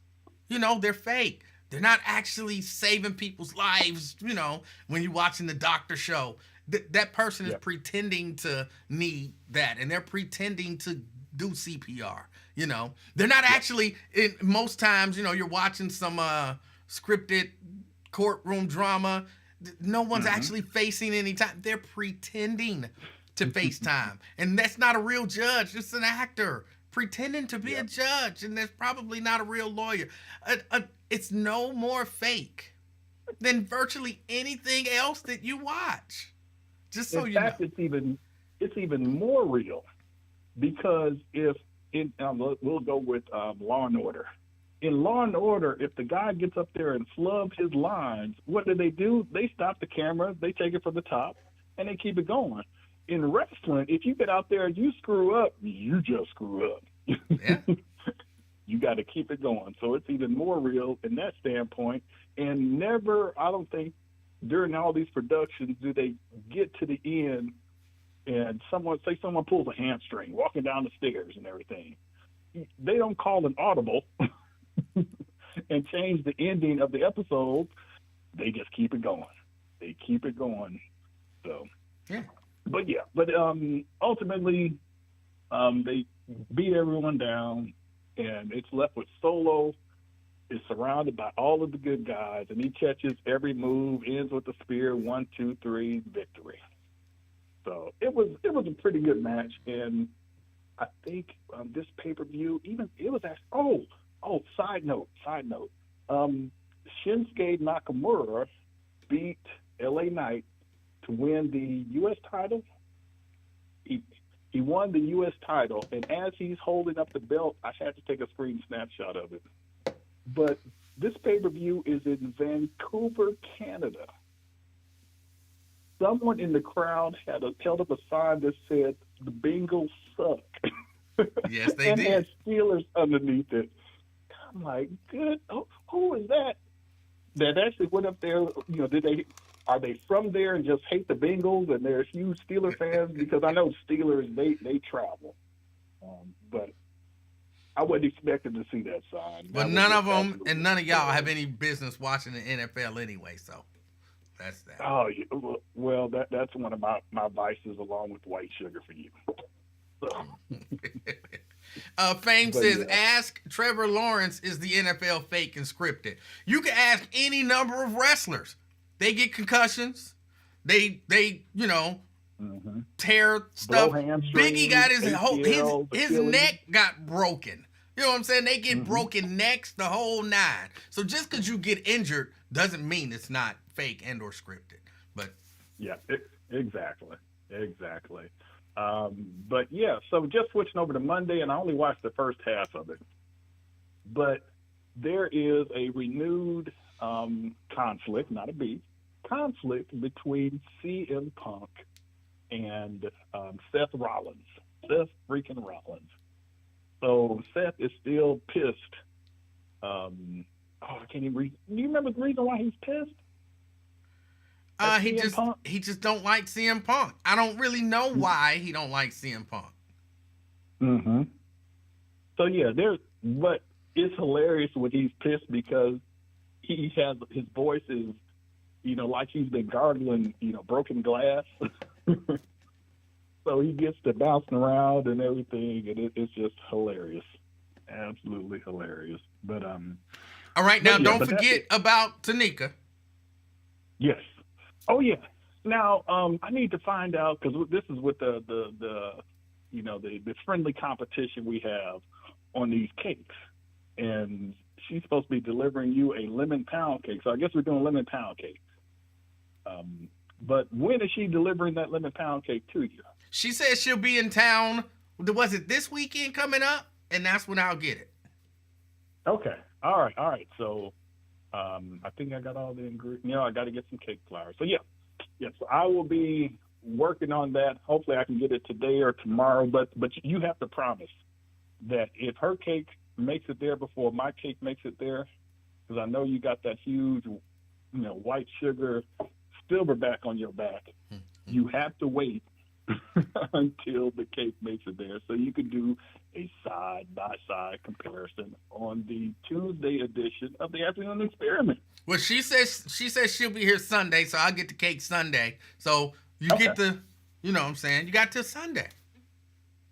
they're fake. They're not actually saving people's lives, when you're watching the doctor show. That person is pretending to need that, and they're pretending to do CPR. They're not actually. Most times, you're watching some scripted courtroom drama. No one's actually facing any time. They're pretending to face time, and that's not a real judge. It's an actor pretending to be a judge, and that's probably not a real lawyer. It's no more fake than virtually anything else that you watch. Just so in fact, it's even more real, because we'll go with Law and Order. In Law and Order, if the guy gets up there and flubs his lines, what do? They stop the camera, they take it from the top, and they keep it going. In wrestling, if you get out there and you screw up, you just screw up. Yeah. You got to keep it going. So it's even more real in that standpoint. And never, I don't think, during all these productions do they get to the end and someone pulls a hamstring walking down the stairs and everything. They don't call an audible and change the ending of the episode. They just keep it going. So, yeah. But ultimately, they beat everyone down, and it's left with Solo. Is surrounded by all of the good guys, and he catches every move, ends with the spear, 1, 2, 3, victory. So it was a pretty good match, and I think this pay-per-view, even it was actually. Side note. Shinsuke Nakamura beat LA Knight to win the U.S. title. He won the U.S. title, and as he's holding up the belt, I had to take a screen snapshot of it. But this pay-per-view is in Vancouver, Canada. Someone in the crowd held up a sign that said, "The Bengals suck." Yes, they and did. had Steelers underneath it. I'm like, good. Who is that? That actually went up there. Are they from there and just hate the Bengals and they're huge Steeler fans? Because I know Steelers, they travel. But I wasn't expecting to see that sign. But none of them and none of y'all have any business watching the NFL anyway, so that's that. Oh, yeah. Well, that's one of my vices along with white sugar for you. So. Fame says, ask Trevor Lawrence, is the NFL fake and scripted? You can ask any number of wrestlers. They get concussions. They tear stuff. Biggie got his neck got broken. You know what I'm saying? They get broken necks, the whole nine. So just because you get injured doesn't mean it's not fake and or scripted. But yeah, exactly. But yeah, so just switching over to Monday, and I only watched the first half of it. But there is a renewed conflict, not a beef, conflict between CM Punk and Seth Rollins. Seth freaking Rollins. So Seth is still pissed. I can't even read. Do you remember the reason why he's pissed? He just don't like CM Punk. I don't really know why he don't like CM Punk. Mm-hmm. So yeah, but it's hilarious when he's pissed because he has his voice is, like he's been gargling, broken glass. So he gets to bouncing around and everything, and it's just hilarious, absolutely hilarious. But all right, now don't forget about Tanika. Yes. Oh yeah. Now I need to find out because this is with the friendly competition we have on these cakes, and she's supposed to be delivering you a lemon pound cake. So I guess we're doing lemon pound cake. But when is she delivering that lemon pound cake to you? She says she'll be in town. Was it this weekend coming up? And that's when I'll get it. Okay. All right. So I think I got all the ingredients. I got to get some cake flour. So yes, I will be working on that. Hopefully I can get it today or tomorrow. But you have to promise that if her cake makes it there before my cake makes it there, because I know you got that huge, white sugar silverback on your back, you have to wait until the cake makes it there so you can do a side-by-side comparison on the Tuesday edition of the Afternoon Experiment. Well, she says she'll be here Sunday, so I'll get the cake Sunday. So you get the, what I'm saying? You got till Sunday.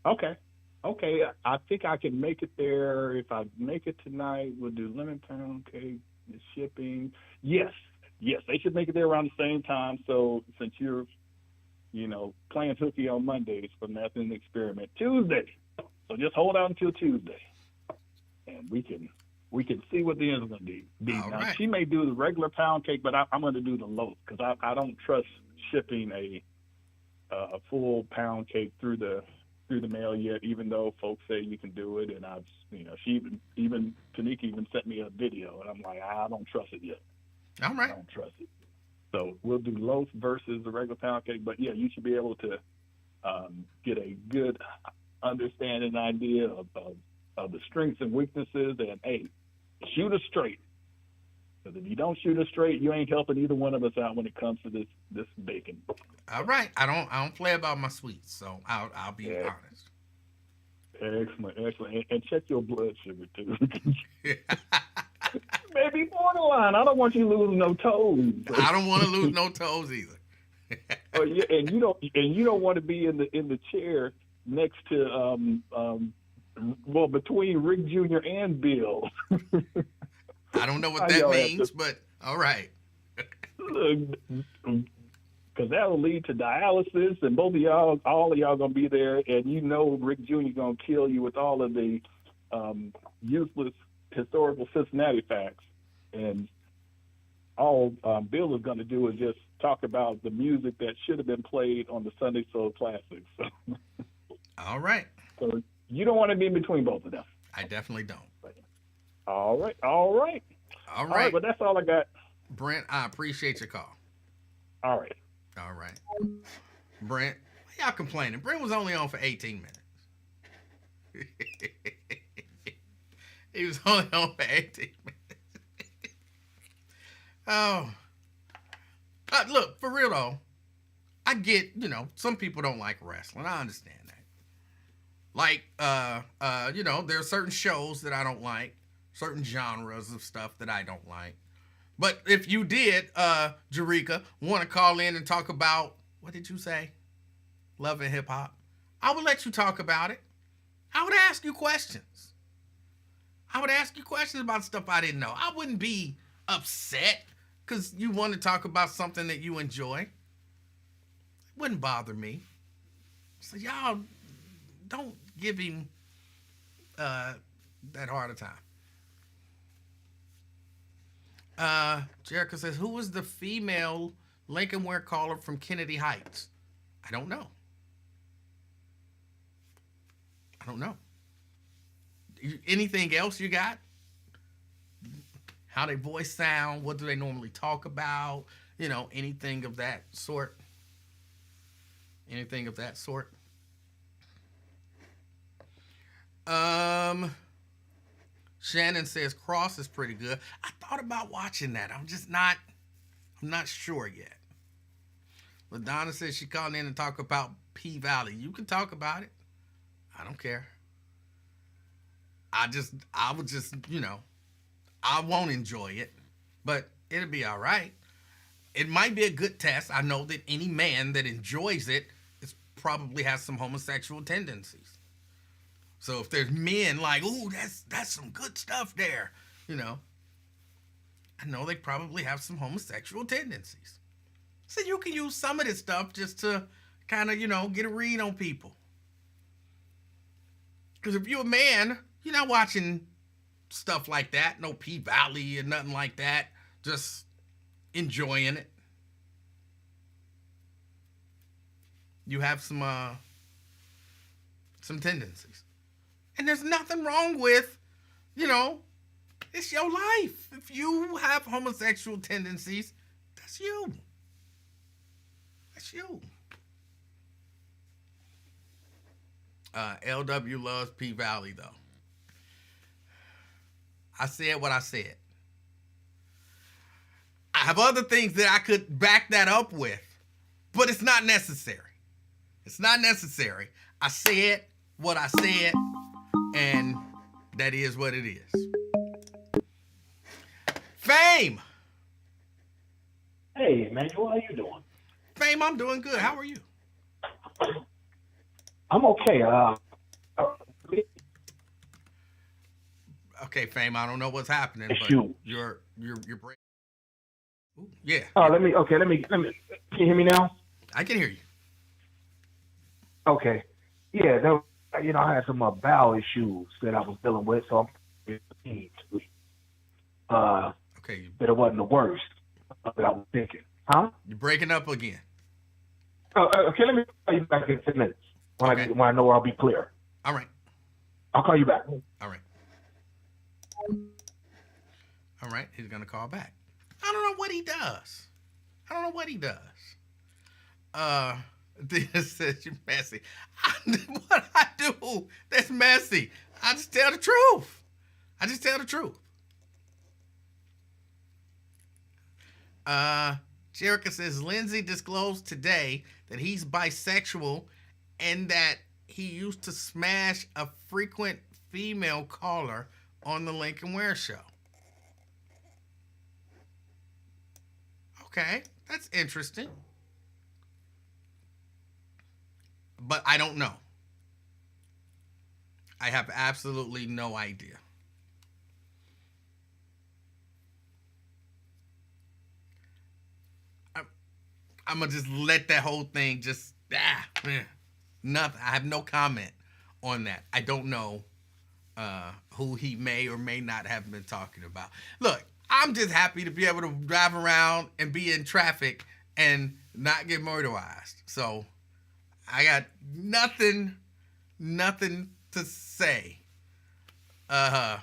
Okay. I think I can make it there. If I make it tonight, we'll do lemon pound cake, the shipping. Yes, they should make it there around the same time. So since you're, playing hooky on Mondays from the Afternoon Experiment, Tuesday. So just hold out until Tuesday, and we can see what the end is going to be. Now, right. She may do the regular pound cake, but I'm going to do the loaf because I don't trust shipping a full pound cake through the mail yet, even though folks say you can do it. And Tanika even sent me a video, and I'm like, I don't trust it yet. All right. I don't trust it. So we'll do loaf versus the regular pound cake. But yeah, you should be able to get a good understanding idea of the strengths and weaknesses, and hey, shoot us straight. Because if you don't shoot us straight, you ain't helping either one of us out when it comes to this bacon. All right, I don't play about my sweets, so I'll be honest. Excellent, and check your blood sugar too. Maybe borderline. I don't want you losing no toes. I don't want to lose no toes either. Oh yeah, and you don't want to be in the chair next to between Rick Jr. and Bill. I don't know what that means, but all right. Because because that'll lead to dialysis, and both of y'all, all of y'all gonna be there, and you know Rick Jr. gonna kill you with all of the useless historical Cincinnati facts, and all Bill is gonna do is just talk about the music that should have been played on the Sunday Soul Classics. So, All right. so you don't want to be in between both of them. I definitely don't. All right. All right. All right, but that's all I got. Brent, I appreciate your call. All right. All right. Brent, why y'all complaining? Brent was only on for 18 minutes. He was only on for 18 minutes. Oh. Look, for real though, I get, some people don't like wrestling. I understand that. Like, there are certain shows that I don't like, certain genres of stuff that I don't like. But if you did, Jerika, want to call in and talk about, what did you say? Love and hip hop. I would let you talk about it. I would ask you questions. I would ask you questions about stuff I didn't know. I wouldn't be upset because you want to talk about something that you enjoy. It wouldn't bother me. So y'all don't give him that hard a time. Jericho says, who was the female Lincoln Ware caller from Kennedy Heights? I don't know. Anything else you got? How they voice sound? What do they normally talk about? Anything of that sort. Shannon says Cross is pretty good. I thought about watching that. I'm not sure yet. LaDonna says she called in and talk about P Valley. You can talk about it. I don't care. I won't enjoy it, but it'll be all right. It might be a good test. I know that any man that enjoys it is probably has some homosexual tendencies. So if there's men like, ooh, that's some good stuff there, I know they probably have some homosexual tendencies. So you can use some of this stuff just to kind of, get a read on people. Because if you're a man, you're not watching stuff like that, no P-Valley or nothing like that, just enjoying it. You have some tendencies. And there's nothing wrong with, it's your life. If you have homosexual tendencies, that's you. LW loves P-Valley, though. I said what I said. I have other things that I could back that up with, but it's not necessary. I said what I said, and that is what it is. Fame! Hey, Emanuel, how you doing? Fame, I'm doing good. How are you? I'm okay. Okay, Fame, I don't know what's happening, but you're breaking. Yeah. Let me. Can you hear me now? I can hear you. Okay. Yeah, I had some bowel issues that I was dealing with, so I'm okay. But it wasn't the worst that I was thinking. Huh? You're breaking up again. Okay, let me call you back in 10 minutes when I know I'll be clear. All right. I'll call you back. All right. He's going to call back. I don't know what he does. This says you're messy. What I do that's messy. I just tell the truth. Jerica says Lindsay disclosed today that he's bisexual and that he used to smash a frequent female caller on the Lincoln Ware Show. Okay, that's interesting. But I don't know. I have absolutely no idea. I'm gonna just let that whole thing just nothing. I have no comment on that. I don't know who he may or may not have been talking about. Look, I'm just happy to be able to drive around and be in traffic and not get motorized. So I got nothing to say. I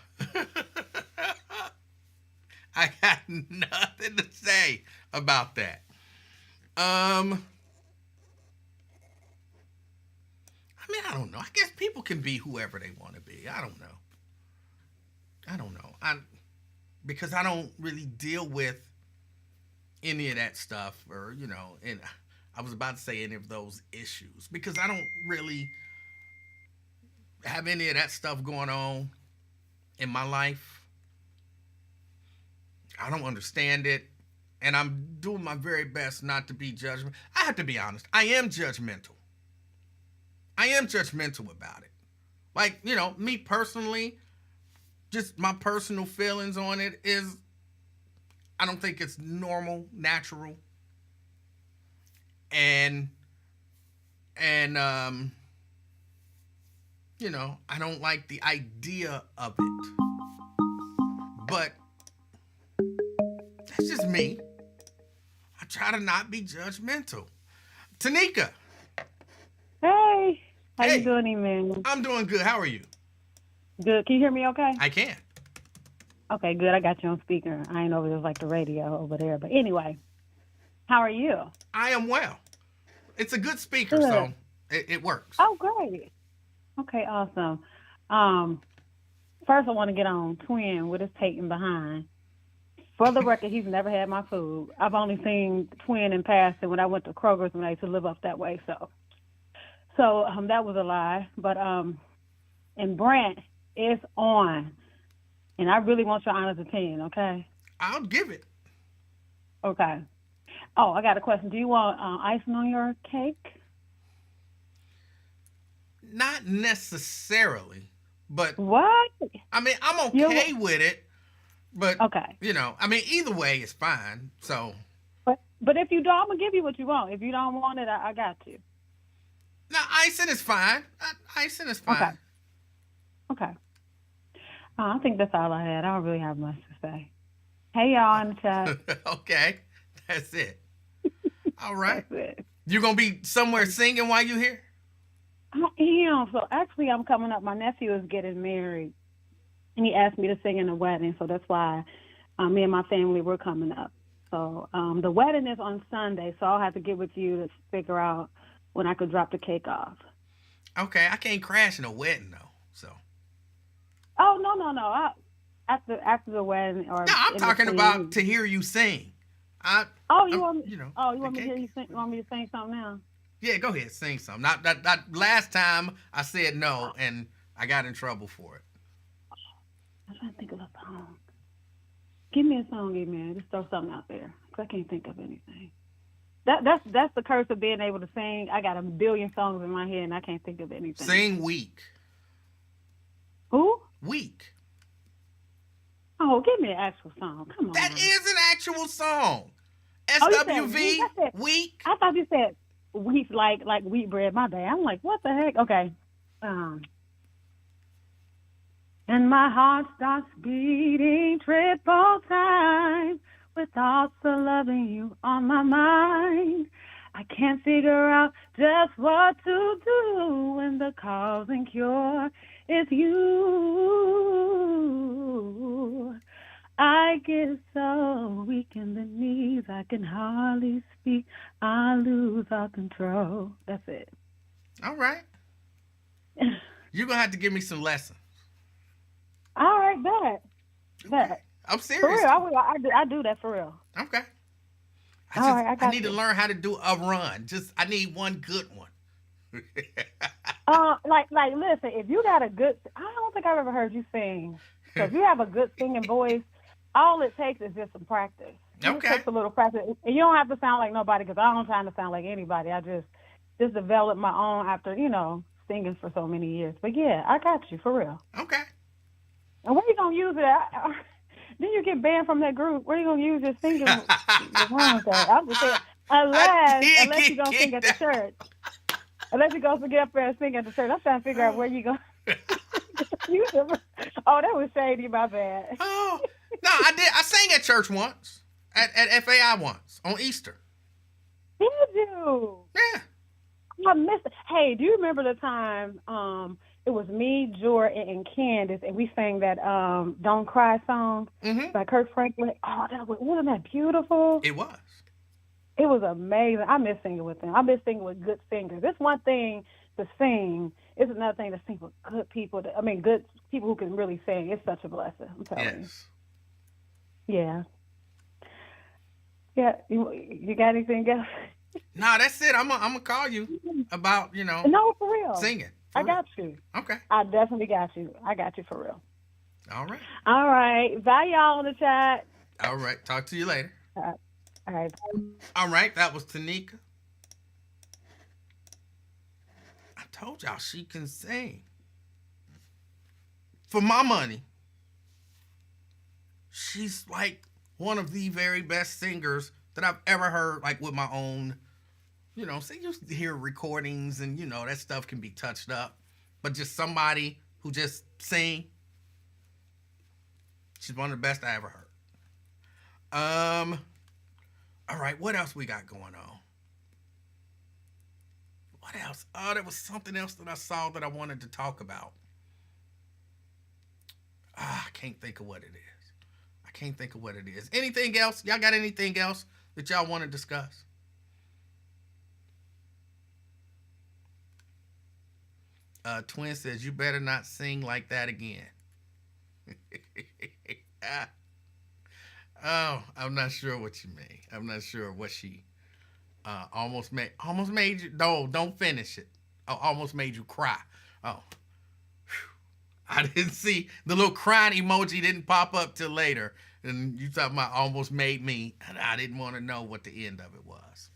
got nothing to say about that. I mean, I don't know. I guess people can be whoever they want to be. I don't know. Because I don't really deal with any of that stuff, or and I was about to say any of those issues, because I don't really have any of that stuff going on in my life. I don't understand it, and I'm doing my very best not to be judgmental. I have to be honest. I am judgmental. About it. Like, me personally, just my personal feelings on it is, I don't think it's normal, natural. And I don't like the idea of it. But that's just me. I try to not be judgmental. Tanika. Hey. How Hey. you doing, Emanuel? I'm doing good. How are you? Good. Can you hear me okay? I can. Okay, good. I got you on speaker. I ain't know it was like the radio over there. But anyway, how are you? I am well. It's a good speaker, Good. so it works. Oh, great. Okay, awesome. First I want to get on Twin with his taking behind. For the record, he's never had my food. I've only seen Twin in passing when I went to Kroger's when I used to live up that way. So that was a lie. But and Brent is on, and I really want your honest opinion. Okay. I'll give it. Okay. Oh, I got a question. Do you want icing on your cake? Not necessarily, but What? I mean, I'm You- okay with it. But Okay. I mean, either way is fine. So But if you don't, I'm gonna give you what you want. If you don't want it, I got you. now icing is fine. Icing is fine. Okay. I think that's all I had. I don't really have much to say. Hey, y'all in the chat. Okay, that's it. All right. That's it. You gonna be somewhere singing while you here? I am. So actually, I'm coming up. My nephew is getting married, and he asked me to sing in the wedding. So that's why me and my family were coming up. So the wedding is on Sunday, so I'll have to get with you to figure out when I could drop the cake off. Okay, I can't crash in a wedding though. So Oh no. After the wedding or no, I'm in talking between. about to hear you sing. You I'm- want me? you know, Oh, you want me to okay. hear you sing? You want me to sing something now? Yeah, go ahead, sing something. Not that last time I said no and I got in trouble for it. I'm trying to think of a song. Give me a song, man. Just throw something out there, 'cause I can't think of anything. That's the curse of being able to sing. I got a billion songs in my head and I can't think of anything. Sing Weak. Who? Weak. Oh, give me an actual song. Come on. That is an actual song. Oh, you said SWV, Weak? I said- Weak. I thought you said wheat, like wheat bread. My bad. I'm like, what the heck? Okay. And my heart starts beating triple time with thoughts of loving you on my mind. I can't figure out just what to do when the cause and cure is you. I get so weak in the knees, I can hardly speak. I lose all control. That's it. All right. You're going to have to give me some lessons. All right, bet. I'm For serious. real, I do that for real. Okay. All right, I got need to you. learn how to do a run. I need one good one. Listen, if you got a good, I don't think I've ever heard you sing. So if you have a good singing voice, all it takes is just some practice. It just Okay. takes a little practice, and you don't have to sound like nobody, because I don't try to sound like anybody. I just developed my own after singing for so many years. But yeah, I got you for real. Okay. And where you gonna use it? Then you get banned from that group. Where you gonna use your singing? The ones that I'm just saying. Unless you're going to sing at the church. Unless you're going to get up there and sing at the church. I'm trying to figure out where you go. Oh, that was shady, my bad. Oh, no, I did. I sang at church once, at FAI once, on Easter. Did you? Yeah. I missed it. Hey, do you remember the time it was me, Jordan, and Candace, and we sang that Don't Cry song by Kirk Franklin? Oh, wasn't that beautiful? It was. It was amazing. I miss singing with them. I miss singing with good singers. It's one thing to sing. It's another thing to sing with good people. Good people who can really sing. It's such a blessing. I'm telling you. Yeah. Yeah. You got anything else? No, that's it. I'm gonna call you about, No, for real. Singing. I got you. Okay. I definitely got you. I got you for real. All right. All right. Bye, y'all in the chat. All right. Talk to you later. All right. All right. That was Tanika. I told y'all she can sing. For my money, she's like one of the very best singers that I've ever heard, like with my own, so you hear recordings and, that stuff can be touched up. But just somebody who just sing, she's one of the best I ever heard. All right, what else we got going on? What else? Oh, there was something else that I saw that I wanted to talk about. I can't think of what it is. Anything else? Y'all got anything else that y'all want to discuss? Twin says, you better not sing like that again. Oh, I'm not sure what you mean. I'm not sure what she almost made you. No, don't finish it. Almost made you cry. Oh, I didn't see the little crying emoji didn't pop up till later. And you talking about almost made me, and I didn't want to know what the end of it was.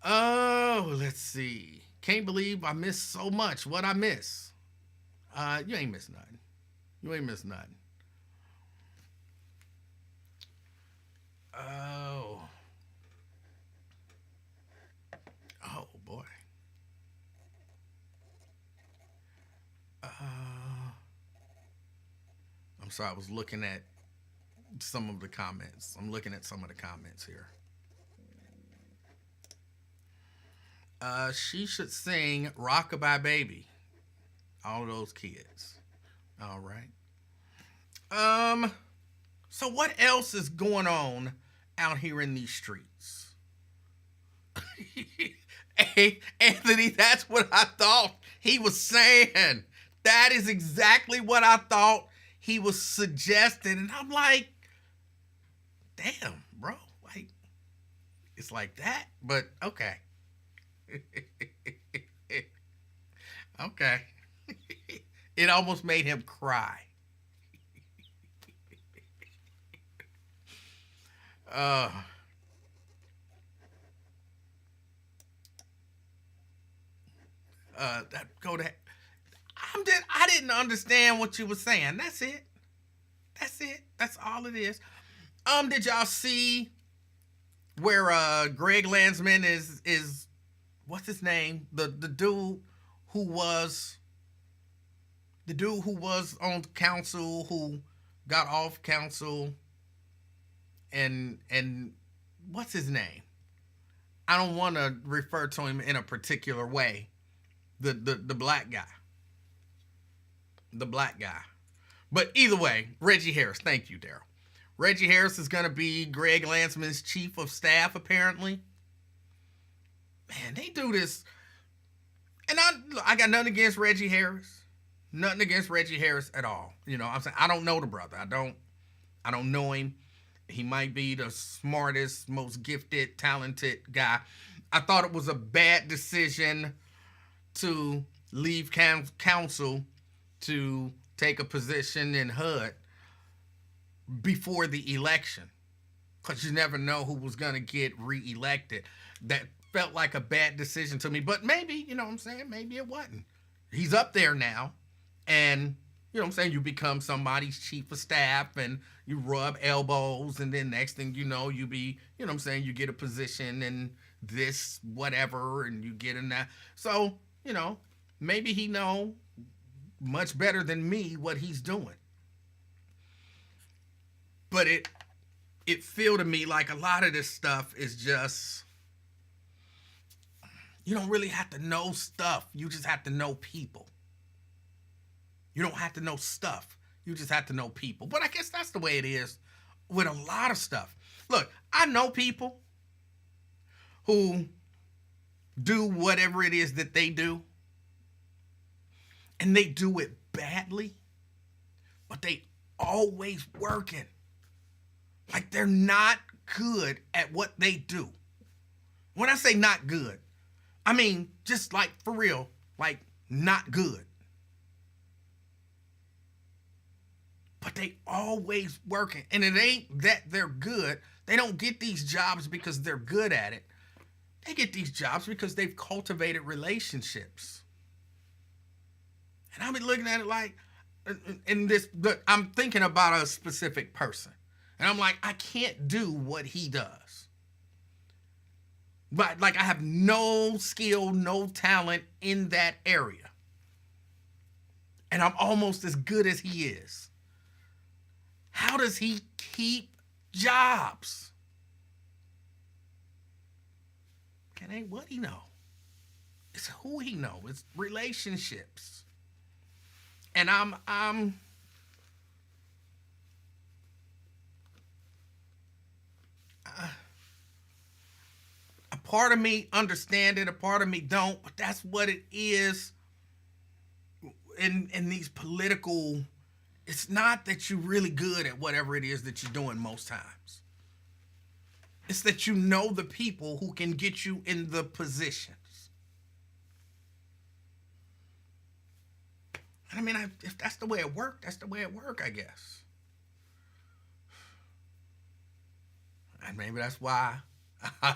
Oh, let's see. Can't believe I missed so much. What I miss? You ain't missed nothing. Oh boy. I'm sorry, I was looking at some of the comments. I'm looking at some of the comments here. She should sing Rockabye Baby. All of those kids. All right. So what else is going on out here in these streets? Hey, Anthony, that's what I thought he was saying. That is exactly what I thought he was suggesting. And I'm like, damn, bro. Like, it's like that, but okay. Okay. It almost made him cry. I didn't understand what you were saying. That's it. That's all it is. Did y'all see where Greg Landsman is what's his name? The dude who was on council, who got off council, and what's his name? I don't want to refer to him in a particular way. The black guy. The black guy. But either way, Reggie Harris. Thank you, Daryl. Reggie Harris is going to be Greg Landsman's chief of staff, apparently. Man, they do this. And I got nothing against Reggie Harris. Nothing against Reggie Harris at all. I'm saying, I don't know the brother. I don't know him. He might be the smartest, most gifted, talented guy. I thought it was a bad decision to leave council to take a position in HUD before the election, because you never know who was going to get reelected. That felt like a bad decision to me, but maybe, maybe it wasn't. He's up there now, and, you know what I'm saying, you become somebody's chief of staff and you rub elbows, and then next thing you know, you be, you know what I'm saying, you get a position in this whatever, and you get in that. So, you know, maybe he know much better than me what he's doing. But it feel to me like a lot of this stuff is just, you don't really have to know stuff. You just have to know people. You don't have to know stuff. You just have to know people. But I guess that's the way it is with a lot of stuff. Look, I know people who do whatever it is that they do, and they do it badly, but they always working. Like they're not good at what they do. When I say not good, I mean just like for real, like not good. But they always working. And it ain't that they're good. They don't get these jobs because they're good at it. They get these jobs because they've cultivated relationships. And I've been looking at it like, I'm thinking about a specific person. And I'm like, I can't do what he does. But like I have no skill, no talent in that area. And I'm almost as good as he is. How does he keep jobs? It ain't what he know. It's who he know. It's relationships. And a part of me understand it, a part of me don't, but that's what it is in these political. It's not that you're really good at whatever it is that you're doing most times. It's that you know the people who can get you in the positions. I mean, if that's the way it worked, that's the way it worked, I guess. And maybe that's why I'm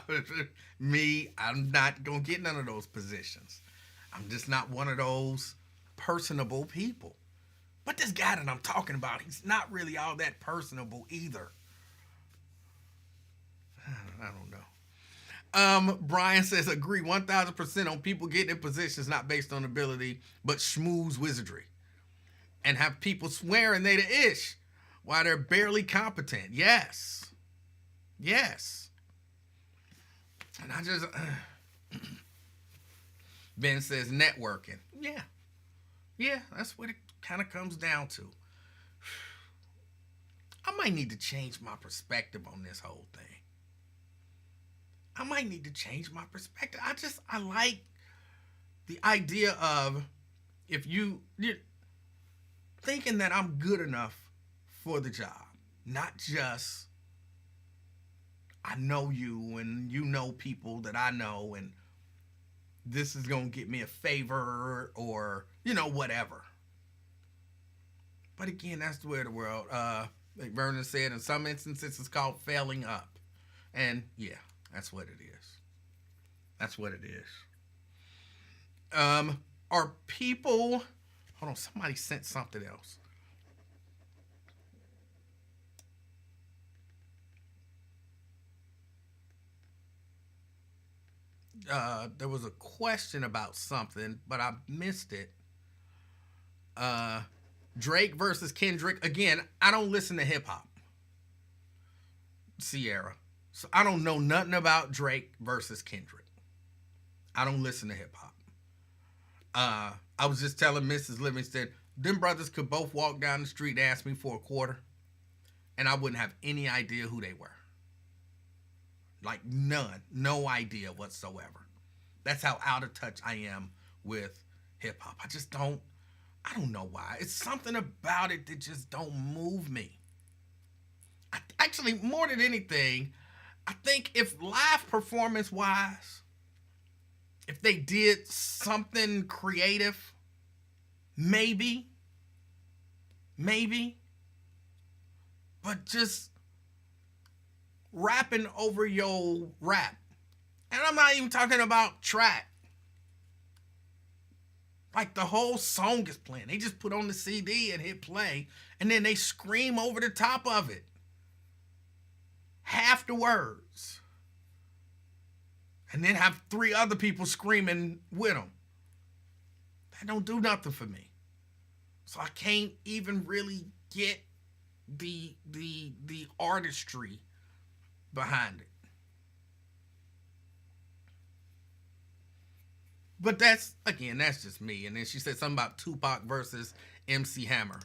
not going to get none of those positions. I'm just not one of those personable people. But this guy that I'm talking about, he's not really all that personable either. I don't know. Brian says, agree 1,000% on people getting in positions not based on ability, but schmooze wizardry. And have people swearing they the ish while they're barely competent. Yes. Yes. And I just... Ben says networking. Yeah. Yeah, that's what it kind of comes down to. I might need to change my perspective on this whole thing. I might need to change my perspective. I like the idea of if you're thinking that I'm good enough for the job, not just I know you and you know people that I know and this is going to get me a favor or, you know, whatever. But again, that's the way of the world. Like Vernon said, in some instances, it's called failing up. And yeah, that's what it is. That's what it is. Are people... Hold on, somebody sent something else. There was a question about something, but I missed it. Drake versus Kendrick. Again, I don't listen to hip hop, Sierra. So I don't know nothing about Drake versus Kendrick. I don't listen to hip hop. I was just telling Mrs. Livingston, them brothers could both walk down the street and ask me for a quarter, and I wouldn't have any idea who they were. Like none. No idea whatsoever. That's how out of touch I am with hip hop. I don't know why. It's something about it that just don't move me. Actually, more than anything, I think if live performance wise, if they did something creative, maybe, but just rapping over your rap. And I'm not even talking about track. Like the whole song is playing. They just put on the CD and hit play, and then they scream over the top of it. Half the words. And then have 3 other people screaming with them. That don't do nothing for me. So I can't even really get the artistry behind it. But that's just me. And then she said something about Tupac versus MC Hammer.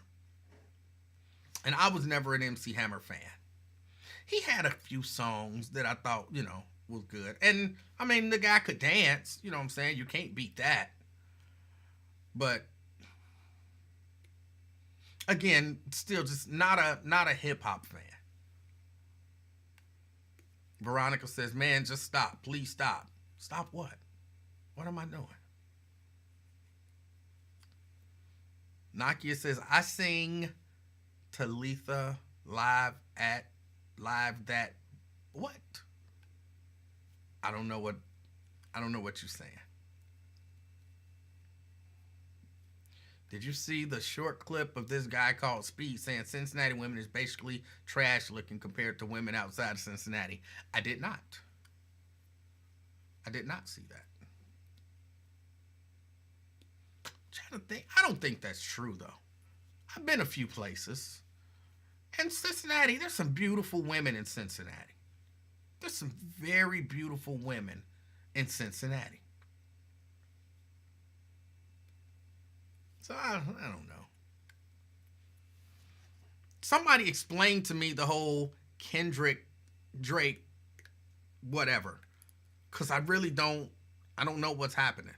And I was never an MC Hammer fan. He had a few songs that I thought, was good. And, I mean, the guy could dance. You know what I'm saying? You can't beat that. But, again, still just not a hip-hop fan. Veronica says, man, just stop. Please stop. Stop what? What am I doing? Nakia says, I sing Talitha live that what? I don't know what you're saying. Did you see the short clip of this guy called Speed saying Cincinnati women is basically trash looking compared to women outside of Cincinnati? I did not see that. Trying to think. I don't think that's true though. I've been a few places. And Cincinnati, there's some beautiful women in Cincinnati. There's some very beautiful women in Cincinnati. So I don't know. Somebody explain to me the whole Kendrick, Drake, whatever. Because I don't know what's happening.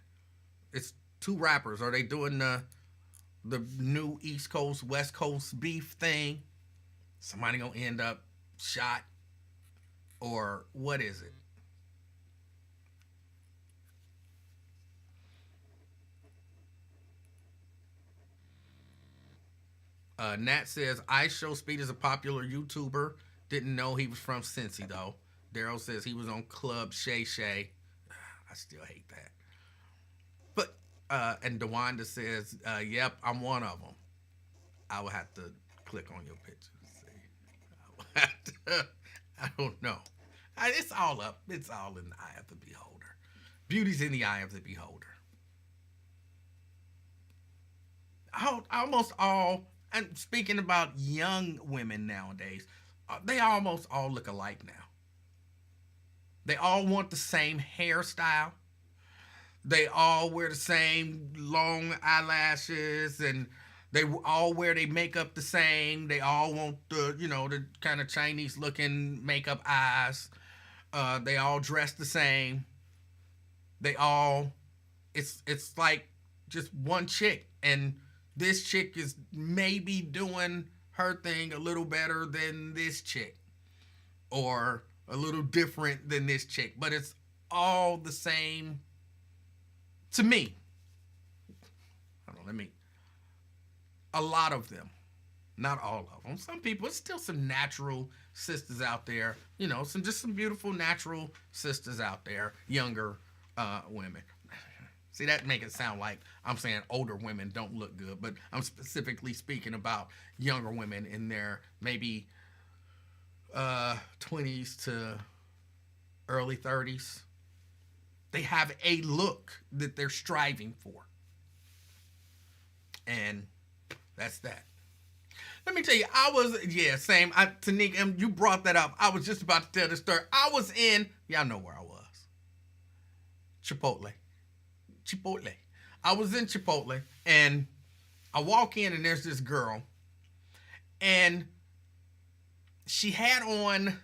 It's 2 rappers. Are they doing the new East Coast, West Coast beef thing? Somebody gonna end up shot? Or what is it? Nat says, Ice Show Speed is a popular YouTuber. Didn't know he was from Cincy, though. Daryl says he was on Club Shay Shay. I still hate that. But, and DeWanda says, yep, I'm one of them. I will have to click on your picture to see. I will have to, I don't know. It's all up. It's all in the eye of the beholder. Beauty's in the eye of the beholder. Almost all, and speaking about young women nowadays, they almost all look alike now. They all want the same hairstyle. They all wear the same long eyelashes, and they all wear their makeup the same. They all want the kind of Chinese looking makeup eyes. They all dress the same. They all, it's like just one chick, and this chick is maybe doing her thing a little better than this chick, or a little different than this chick, but it's all the same to me. A lot of them, not all of them. Some people, it's still some natural sisters out there, some beautiful natural sisters out there, younger women. See, that make it sound like I'm saying older women don't look good, but I'm specifically speaking about younger women in their maybe 20s to early 30s. They have a look that they're striving for. And that's that. Let me tell you, same. Tanika, you brought that up. I was just about to tell the story. I was in, y'all know where I was. Chipotle. I was in Chipotle, and I walk in, and there's this girl, and she had on,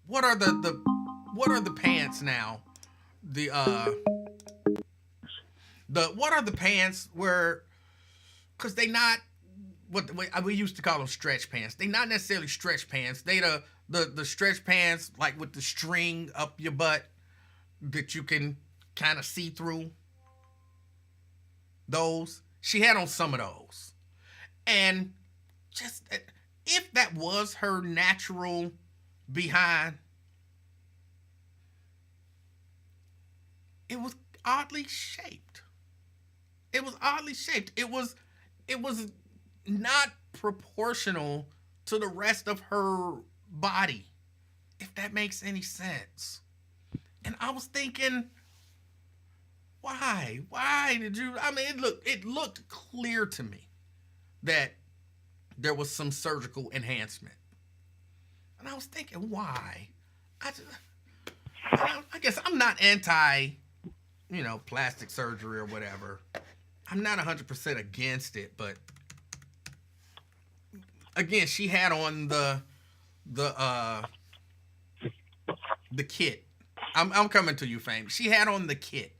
what are the pants now? What are the pants where, because they not, what we used to call them stretch pants. They not necessarily stretch pants. They the stretch pants, like with the string up your butt that you can kind of see through. Those. She had on some of those. And just, if that was her natural behind, oddly shaped. It was oddly shaped. It was not proportional to the rest of her body, if that makes any sense. And I was thinking, why? Why did you? I mean, it looked clear to me that there was some surgical enhancement. And I was thinking, why? I guess I'm not anti, plastic surgery or whatever. I'm not 100% against it, but again, she had on the kit. I'm coming to you, Fame. She had on the kit.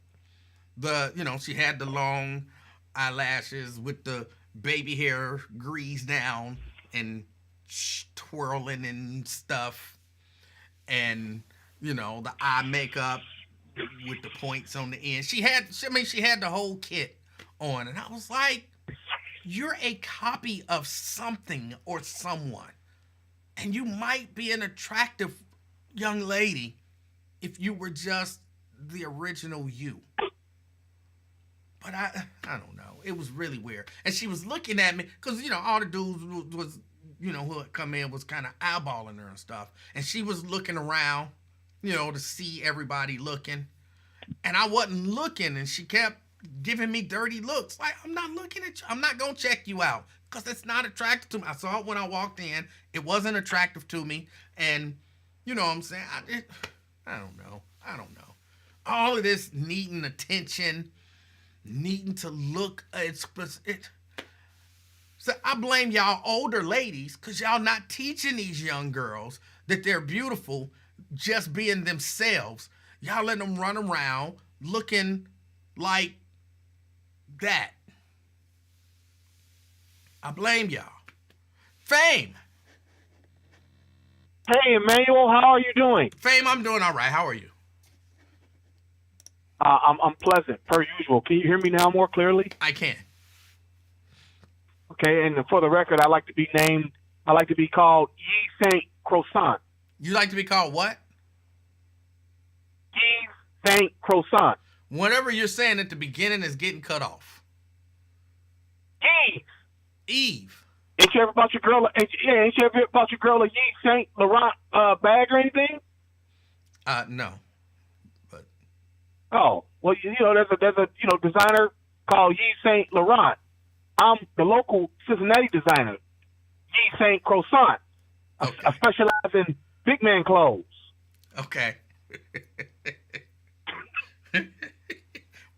She had the long eyelashes with the baby hair greased down and twirling and stuff, and the eye makeup with the points on the end. She had the whole kit on, and I was like, you're a copy of something or someone, and you might be an attractive young lady if you were just the original you. But I don't know. It was really weird. And she was looking at me because, all the dudes was who had come in was kind of eyeballing her and stuff. And she was looking around, to see everybody looking. And I wasn't looking, and she kept giving me dirty looks. Like, I'm not looking at you. I'm not going to check you out because it's not attractive to me. I saw it when I walked in. It wasn't attractive to me. And, you know what I'm saying? I don't know. All of this needing attention, needing to look, so I blame y'all older ladies because y'all not teaching these young girls that they're beautiful just being themselves. Y'all letting them run around looking like that. I blame y'all. Fame. Hey, Emanuel, how are you doing? Fame, I'm doing all right. How are you? I'm pleasant, per usual. Can you hear me now more clearly? I can. Okay, and for the record, I like to be called Ye Saint Croissant. You like to be called what? Ye Saint Croissant. Whatever you're saying at the beginning is getting cut off. Eve. Ain't you ever bought your girl a Ye Saint Laurent bag or anything? No. But oh, well, there's a designer called Ye Saint Laurent. I'm the local Cincinnati designer, Ye Saint Croissant. Okay. I specialize in big man clothes. Okay.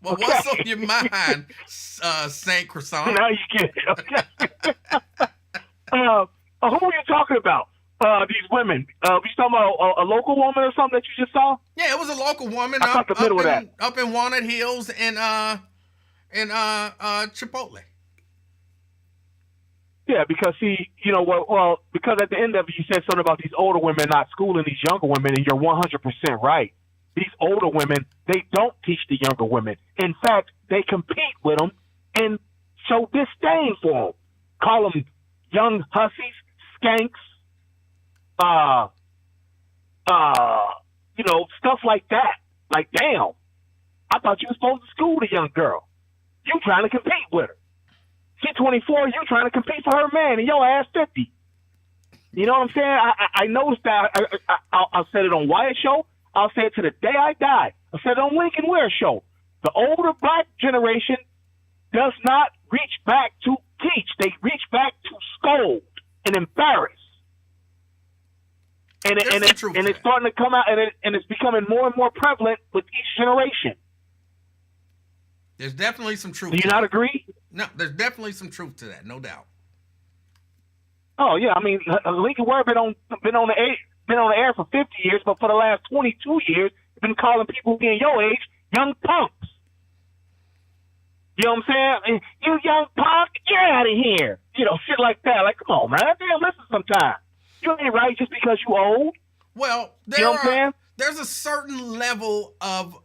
Well, what's on your mind, Saint Croissant? Now you get it. Okay. Who are you talking about? These women. You talking about a local woman or something that you just saw? Yeah, it was a local woman up in Walnut Hills and Chipotle. Yeah, because because at the end of it, you said something about these older women not schooling these younger women, and you're 100% right. These older women, they don't teach the younger women. In fact, they compete with them and show disdain for them. Call them young hussies, skanks, stuff like that. Like, damn, I thought you were supposed to school the young girl. You trying to compete with her. She's 24, you trying to compete for her man, and your ass 50. You know what I'm saying? I noticed that. I'll say it on Wyatt Show. I'll say it to the day I die. I said it on Lincoln Ware Show. The older black generation does not reach back to teach. They reach back to scold and embarrass. And it's starting to come out, and it's becoming more and more prevalent with each generation. There's definitely some truth. Do you not agree? No, there's definitely some truth to that, no doubt. Oh yeah, I mean, Lincoln Ware been on the air for 50 years, but for the last 22 years, been calling people being your age young punks. You know what I'm saying? You young punk, get out of here. Shit like that. Like, come on, man. Damn, listen sometime. You ain't right just because you old. Well, there's a certain level of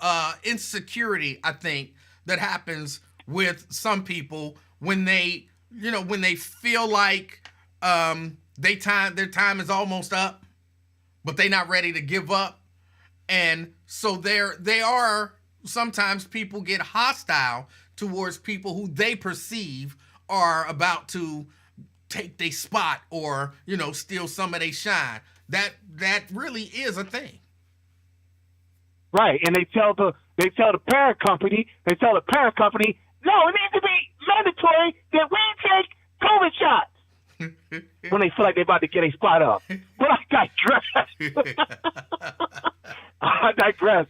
insecurity, I think, that happens with some people when they feel like their time is almost up, but they're not ready to give up, and so they are sometimes people get hostile towards people who they perceive are about to take their spot or, steal some of their shine. That really is a thing. Right, and they tell the parent company, no, it needs to be mandatory that we take COVID shots when they feel like they're about to get a spot up. But I digress.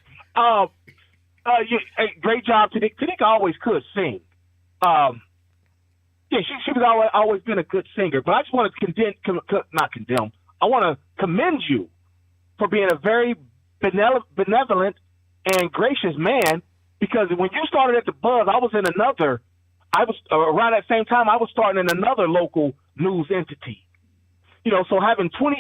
Great job, Tanika. Tanika always could sing. She was always been a good singer. But I just want to I want to commend you for being a very benevolent and gracious man, because when you started at the Buzz, around that same time, I was starting in another local news entity. So having 20